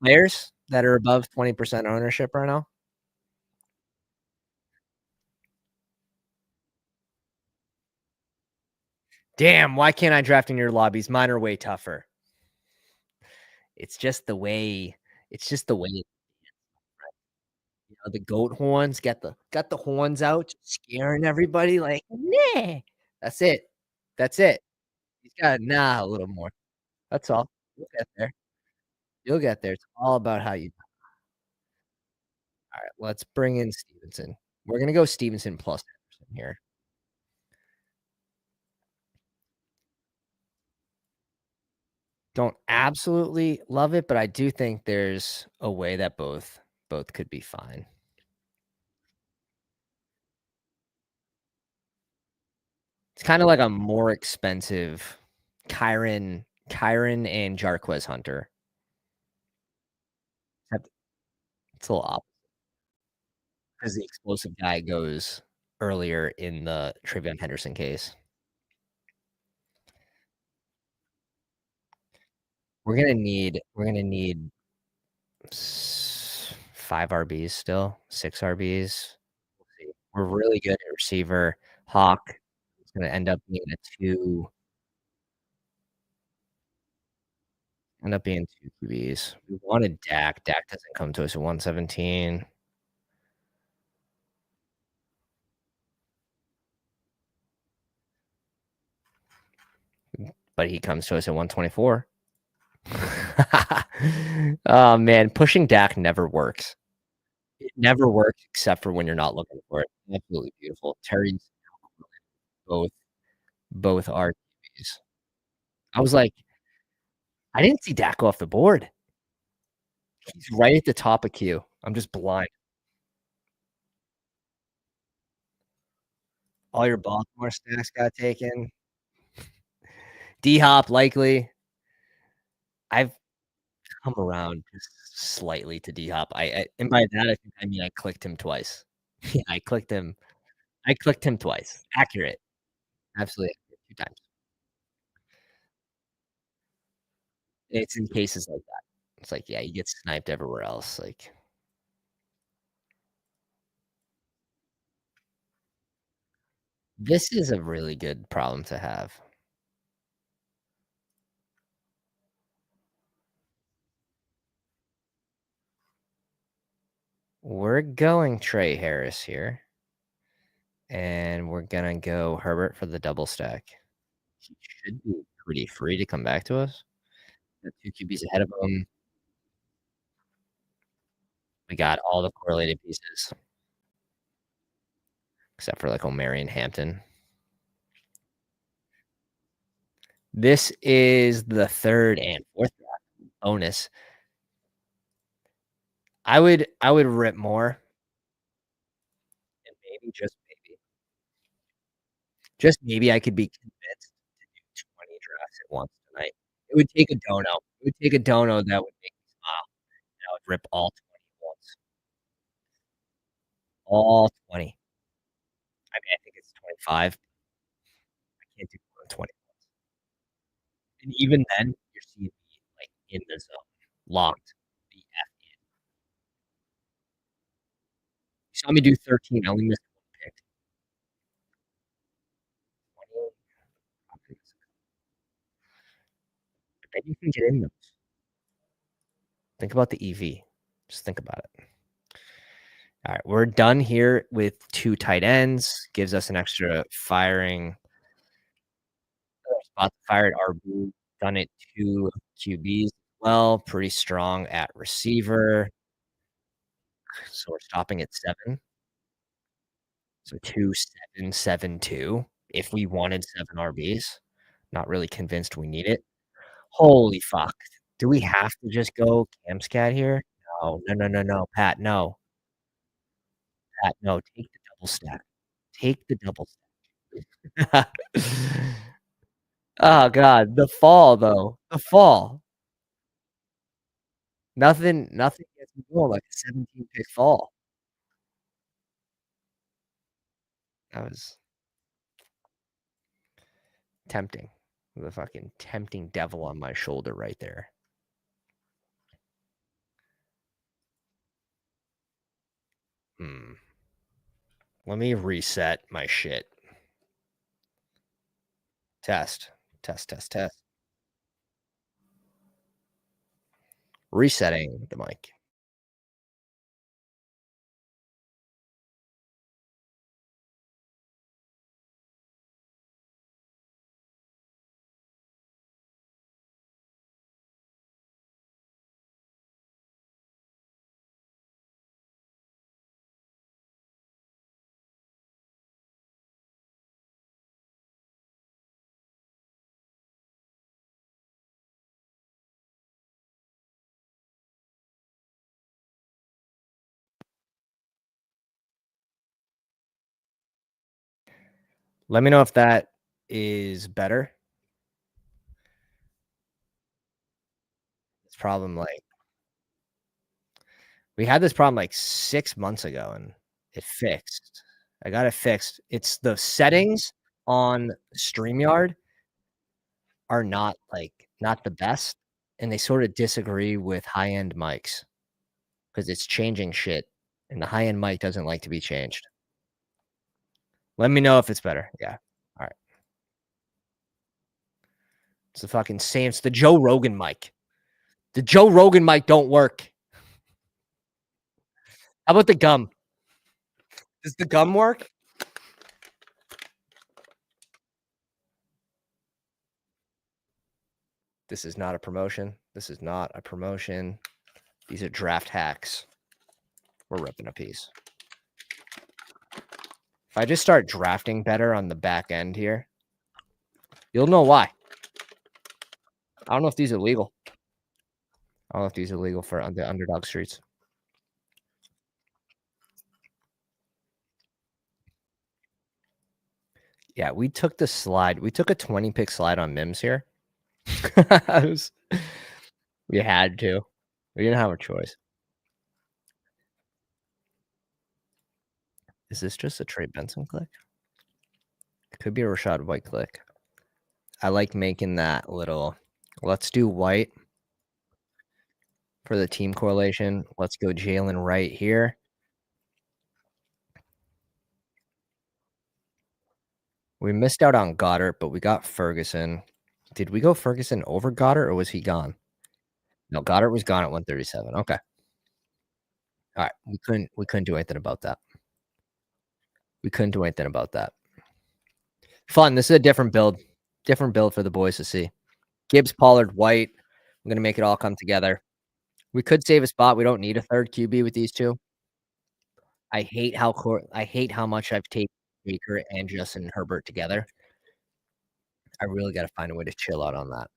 A: players that are above 20% ownership right now. Damn, why can't I draft in your lobbies? Mine are way tougher. It's just the way the goat horns, got the horns out, scaring everybody like, "Nah." That's it. That's it. He's got a little more. That's all. You'll get there. You'll get there. It's all about how you Alright, let's bring in Stevenson. We're gonna go Stevenson plus Henderson here. Don't absolutely love it, but I do think there's a way that both could be fine. It's kinda like a more expensive Kyron and Jarquez Hunter. Except it's a little opposite because the explosive guy goes earlier in the Travion Henderson case. We're gonna need 5 RBs still, 6 RBs. We'll see. We're really good at receiver. Hawk is gonna end up being a 2. End up being 2 QBs. We wanted Dak. Dak doesn't come to us at 117, but he comes to us at 124. Oh, man, pushing Dak never works. It never works except for when you're not looking for it. Absolutely beautiful. Terry's both both are QBs. I was like, I didn't see Dak go off the board. He's right at the top of queue. I'm just blind. All your Baltimore stacks got taken. D-Hop likely. I've come around just slightly to D-Hop. I and by that, I think I mean I clicked him twice. Yeah, I clicked him twice. Accurate. Absolutely accurate, 2 times. It's in cases like that. It's like, yeah, you get sniped everywhere else, like, this is a really good problem to have. We're going Trey Harris here, and we're gonna go Herbert for the double stack. He should be pretty free to come back to us. Got 2 QBs ahead of him. We got all the correlated pieces, except for, like, Omari and Hampton. This is the 3rd and 4th draft bonus. I would rip more, and maybe, just maybe I could be convinced to do 20 drafts at once tonight. It would take a dono. It would take a dono that would make me smile, and I would rip all 20 at once. All 20. I mean, I think it's 25. I can't do more than 20 at once. And even then, you're seeing me, like, in the zone, locked the F in. You saw me do 13, I only missed 1 pick. 20, I bet you can get in those. Think about the EV. Just think about it. All right, we're done here with 2 tight ends. Gives us an extra firing spot to fire at RB. Done it 2 QBs as well. Pretty strong at receiver. So we're stopping at 7. So 2, 7, 7, 2. If we wanted 7 RBs, not really convinced we need it. Holy fuck. Do we have to just go Camscat here? No, no, no, no, no, Pat, no. Pat, no, take the double stack. Take the double stack. Oh god, the fall, though. The fall. Nothing gets me going like a 17 pick fall. That was tempting. The fucking tempting devil on my shoulder right there. Hmm. Let me reset my shit. Test. Test, test, test. Resetting the mic. Let me know if that is better. This problem, like we had this problem like 6 months ago and it fixed. I got it fixed. It's the settings on StreamYard are not like not the best, and they sort of disagree with high-end mics because it's changing shit, and the high-end mic doesn't like to be changed. Let me know if it's better. Yeah. All right. It's the fucking same. It's the Joe Rogan mic. The Joe Rogan mic don't work. How about the gum? Does the gum work? This is not a promotion. This is not a promotion. These are draft hacks. We're ripping a piece. If I just start drafting better on the back end here, you'll know why. I don't know if these are legal. I don't know if these are legal for the Underdog streets. Yeah, we took the slide. We took a 20 pick slide on Mims here. We had to. We didn't have a choice. Is this just a Trey Benson click? It could be a Rashad White click. I like making that little. Let's do White for the team correlation. Let's go Jalen right here. We missed out on Goddard, but we got Ferguson. Did we go Ferguson over Goddard, or was he gone? No, Goddard was gone at 137. Okay. All right. We couldn't do anything about that. We couldn't do anything about that. Fun. This is a different build. Different build for the boys to see. Gibbs, Pollard, White. I'm gonna make it all come together. We could save a spot. We don't need a third QB with these two. I hate how much I've taken Baker and Justin Herbert together. I really got to find a way to chill out on that.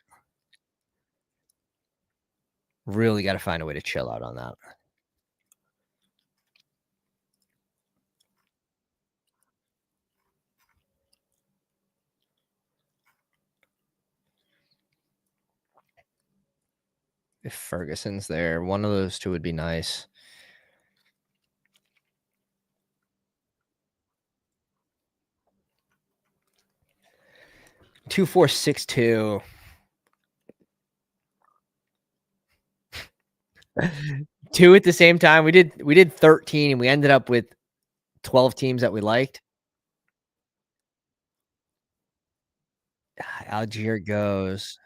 A: Really got to find a way to chill out on that. If Ferguson's there, one of those two would be nice. Two, 4, 6, 2. Two at the same time. We did 13 and we ended up with 12 teams that we liked. Algier goes.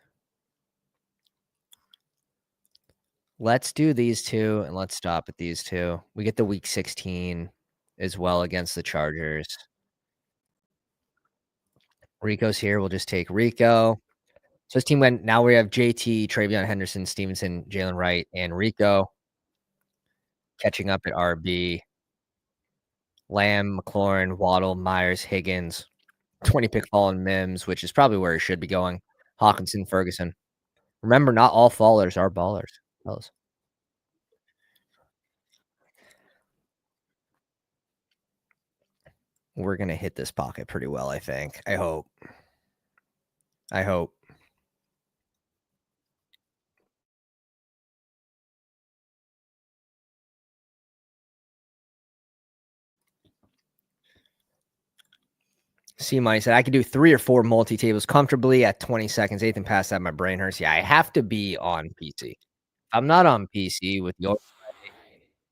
A: Let's do these two and let's stop at these two. We get the week 16 as well against the Chargers. Rico's here. We'll just take Rico. So this team went. Now we have JT, Travion Henderson, Stevenson, Jalen Wright, and Rico catching up at RB. Lamb, McLaurin, Waddle, Myers, Higgins, 20 pick fall on Mims, which is probably where he should be going. Hawkinson, Ferguson. Remember, not all fallers are ballers. Fellas. We're gonna hit this pocket pretty well, I think. I hope. I hope. C Money said I could do 3 or 4 multi tables comfortably at 20 seconds. Anything past that, my brain hurts. Yeah, I have to be on PC. I'm not on PC with your.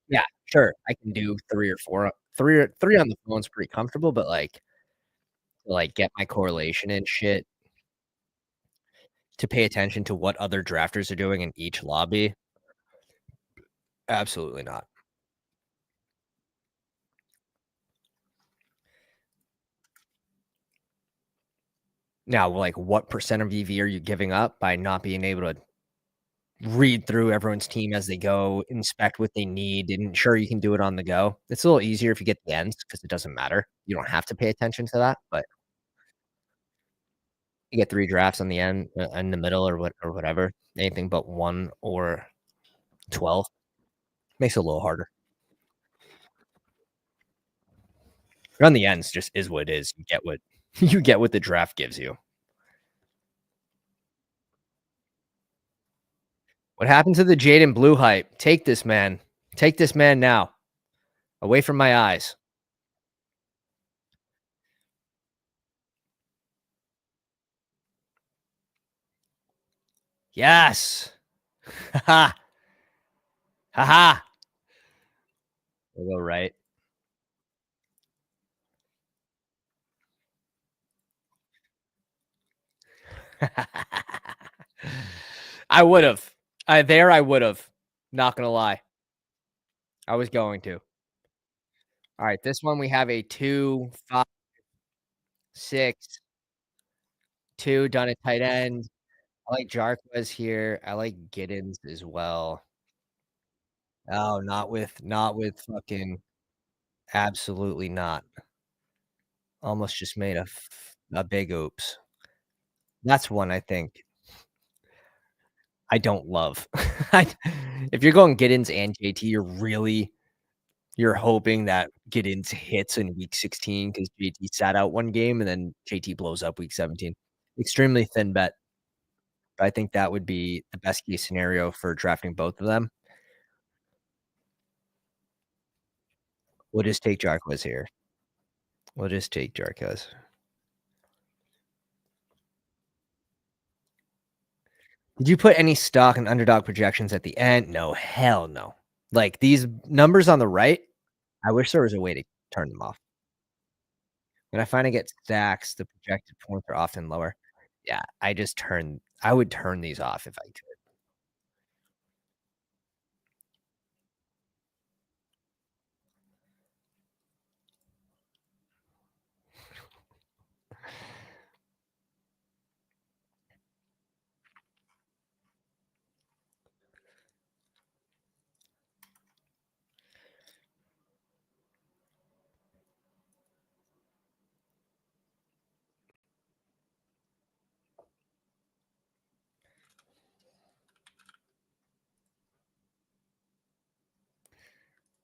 A: Yeah, sure. I can do 3 or 4. 3 on the phone's pretty comfortable, but like get my correlation and shit to pay attention to what other drafters are doing in each lobby. Absolutely not. Now, like, what percent of EV are you giving up by not being able to read through everyone's team as they go, inspect what they need, and ensure you can do it on the go? It's a little easier if you get the ends because it doesn't matter. You don't have to pay attention to that, but you get 3 drafts on the end, in the middle, or whatever. Anything but 1 or 12 makes it a little harder. On the ends, just is what it is. You get what you get what the draft gives you. What happened to the Jaden Blue hype? Take this man. Take this man now. Away from my eyes. Yes. Ha ha. Ha ha. We'll go right. I would have. There I would've, not gonna lie. I was going to. Alright, this one we have a 2, 5, 6, 2 done at tight end. I like Jarquez here. I like Giddens as well. Oh, not with fucking absolutely not. Almost just made a big oops. That's one I think I don't love. I if you're going Giddens and JT, you're hoping that Giddens hits in week 16 because JT sat out one game and then JT blows up week 17. Extremely thin bet. But I think that would be the best case scenario for drafting both of them. We'll just take Jarquez here. We'll just take Jarquez. Did you put any stock in underdog projections at the end? No, hell no. Like, these numbers on the right, I wish there was a way to turn them off. When I finally get stacks, the projected points are often lower. Yeah, I would turn these off if I could.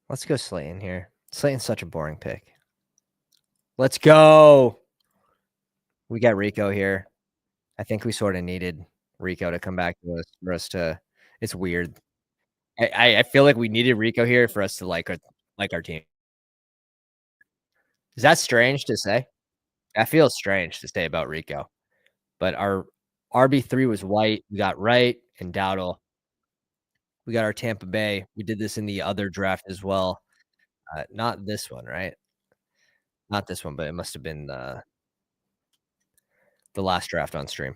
A: Let's go Slayton here. Slayton's such a boring pick. Let's go. We got Rico here. I think we sorta needed Rico to come back to us for us to it's weird. I feel like we needed Rico here for us to like our team. Is that strange to say? That feels strange to say about Rico, but our RB3 was White. We got Wright and Dowdle. We got our Tampa Bay. We did this in the other draft as well. Not this one, right? Not this one, but it must have been the last draft on stream.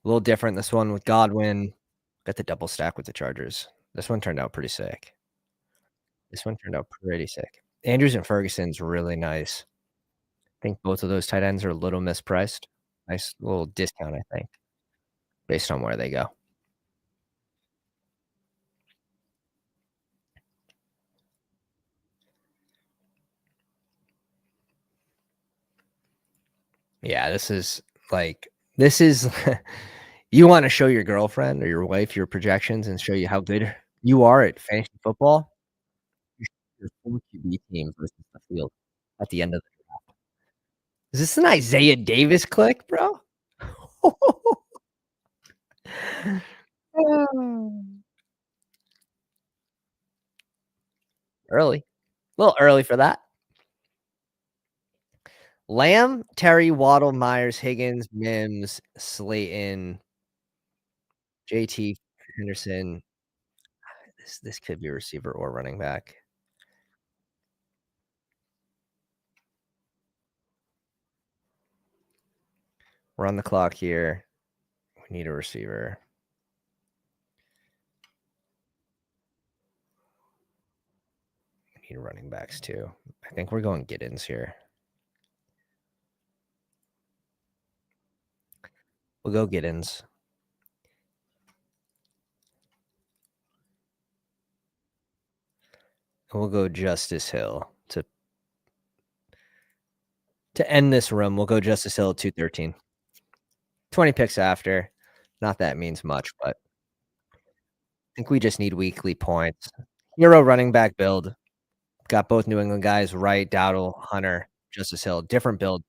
A: A little different. This one with Godwin. Got the double stack with the Chargers. This one turned out pretty sick. This one turned out pretty sick. Andrews and Ferguson's really nice. I think both of those tight ends are a little mispriced. Nice little discount, I think, based on where they go. Yeah, this is you wanna show your girlfriend or your wife your projections and show you how good you are at fantasy football, you show your full QB team versus the field at the end of the Is this an Isaiah Davis click, bro? Early. A little early for that. Lamb, Terry, Waddle, Myers, Higgins, Mims, Slayton, JT, Henderson. This could be a receiver or running back. We're on the clock here. We need a receiver. We need running backs too. I think we're going Giddens here. We'll go Giddens. And we'll go Justice Hill to end this room. We'll go Justice Hill at 213. 20 picks after. Not that means much, but I think we just need weekly points. Hero running back build. Got both New England guys, Wright, Dowdle, Hunter, Justice Hill. Different build.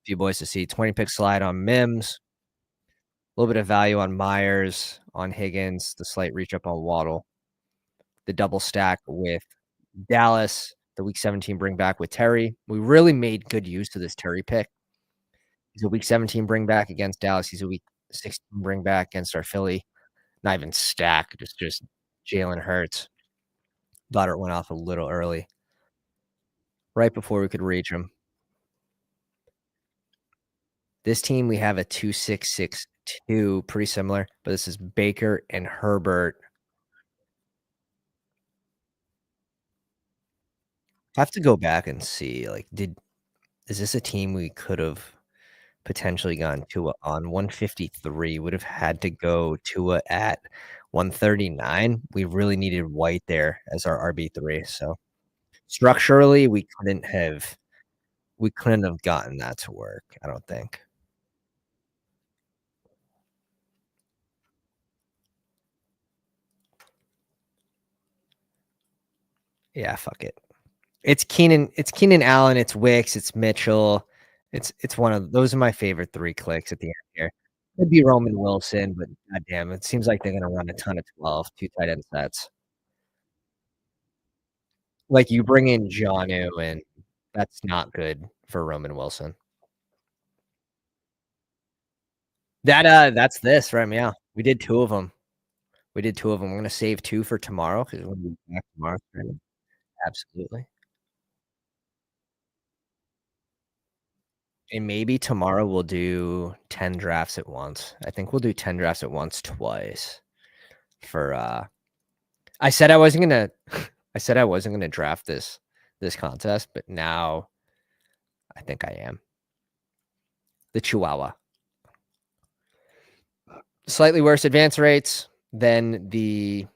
A: Few boys to see. 20 pick slide on Mims. A little bit of value on Myers, on Higgins. The slight reach up on Waddle. The double stack with Dallas. The week 17 bring back with Terry. We really made good use of this Terry pick. He's a week 17 bring back against Dallas. He's a week 16 bring back against our Philly. Not even stack, just Jalen Hurts. Goddard went off a little early, right before we could reach him. This team, we have a 266 2 pretty similar, but this is Baker and Herbert. I have to go back and see, like, is this a team we could have potentially gone Tua on 153? Would have had to go Tua at 139. We really needed White there as our RB3, so structurally, we couldn't have gotten that to work, I don't think. Yeah, fuck it. It's Keenan Allen, it's Wicks, it's Mitchell. It's one of those are my favorite 3 clicks at the end here. Could be Roman Wilson, but goddamn, it seems like they're gonna run a ton of 12, 2 tight end sets. Like, you bring in Jonnu, and that's not good for Roman Wilson. That's this, right? Yeah. We did 2 of them. We did 2 of them. We're gonna save 2 for tomorrow because we'll be back tomorrow. Absolutely. And maybe tomorrow we'll do 10 drafts at once. I think we'll do 10 drafts at once twice for, I said I wasn't gonna I said I wasn't gonna draft this contest, but now I think I am. The Chihuahua. Slightly worse advance rates than the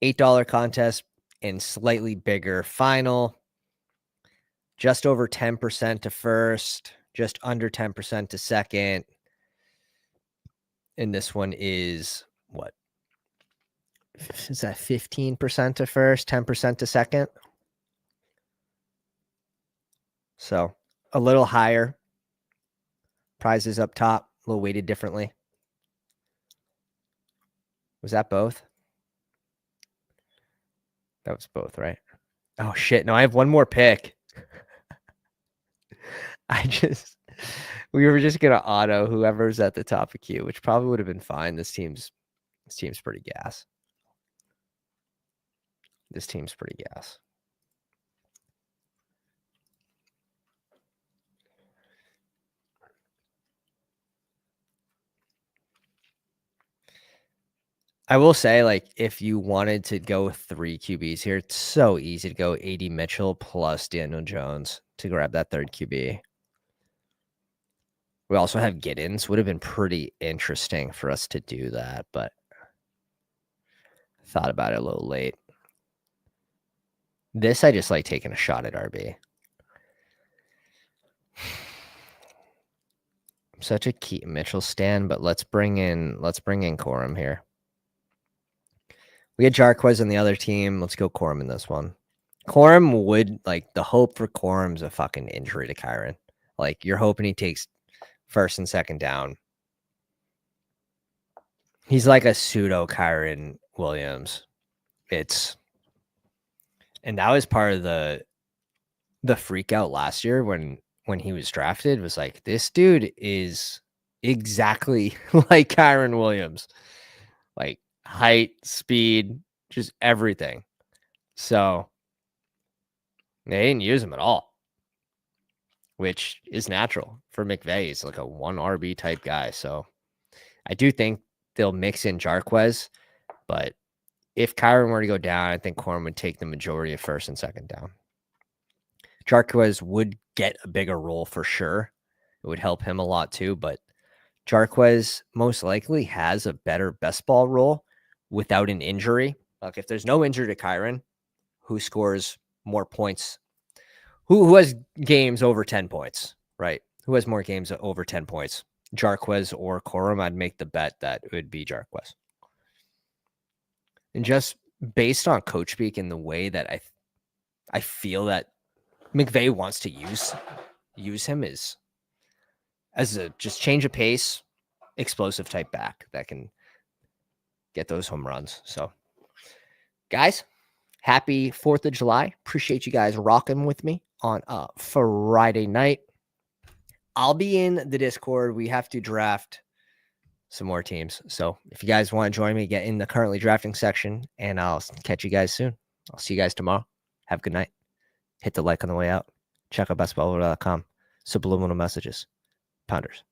A: $8 contest and slightly bigger final. Just over 10% to first, just under 10% to second. And this one is what? Is that 15% to first, 10% to second? So a little higher. Prizes up top, a little weighted differently. Was that both? That was both, right? Oh shit! No, I have one more pick. We were just gonna auto whoever's at the top of queue, which probably would have been fine. This team's pretty gas. This team's pretty gas. I will say, like, if you wanted to go with 3 QBs here, it's so easy to go AD Mitchell plus Daniel Jones to grab that 3rd QB. We also have Giddens. Would have been pretty interesting for us to do that, but thought about it a little late. This, I just like taking a shot at RB. I'm such a Keaton Mitchell stan, but let's bring in Corum here. We had Jarquez on the other team. Let's go Corum in this one. Corum would, like, the hope for Corum's a fucking injury to Kyron. Like, you're hoping he takes first and second down. He's like a pseudo Kyron Williams. And that was part of the freak out last year when he was drafted, was like, this dude is exactly like Kyron Williams. Like, height, speed, just everything. So they didn't use him at all, which is natural for McVay. He's like a 1 RB type guy. So I do think they'll mix in Jarquez, but if Kyron were to go down, I think Corum would take the majority of first and second down. Jarquez would get a bigger role for sure. It would help him a lot too, but Jarquez most likely has a better best ball role without an injury. Like, if there's no injury to Kyron, who scores more points? Who has games over 10 points, right? Who has more games over 10 points? Jarquez or Corum? I'd make the bet that it would be Jarquez. And just based on coach speak and the way that I feel that McVay wants to use him as a just change of pace, explosive type back that can get those home runs. So, guys, happy 4th of July. Appreciate you guys rocking with me on Friday night. I'll be in the Discord. We have to draft some more teams. So if you guys want to join me, get in the currently drafting section, and I'll catch you guys soon. I'll see you guys tomorrow. Have a good night. Hit the like on the way out. Check out bestballer.com. Subliminal messages. Pounders.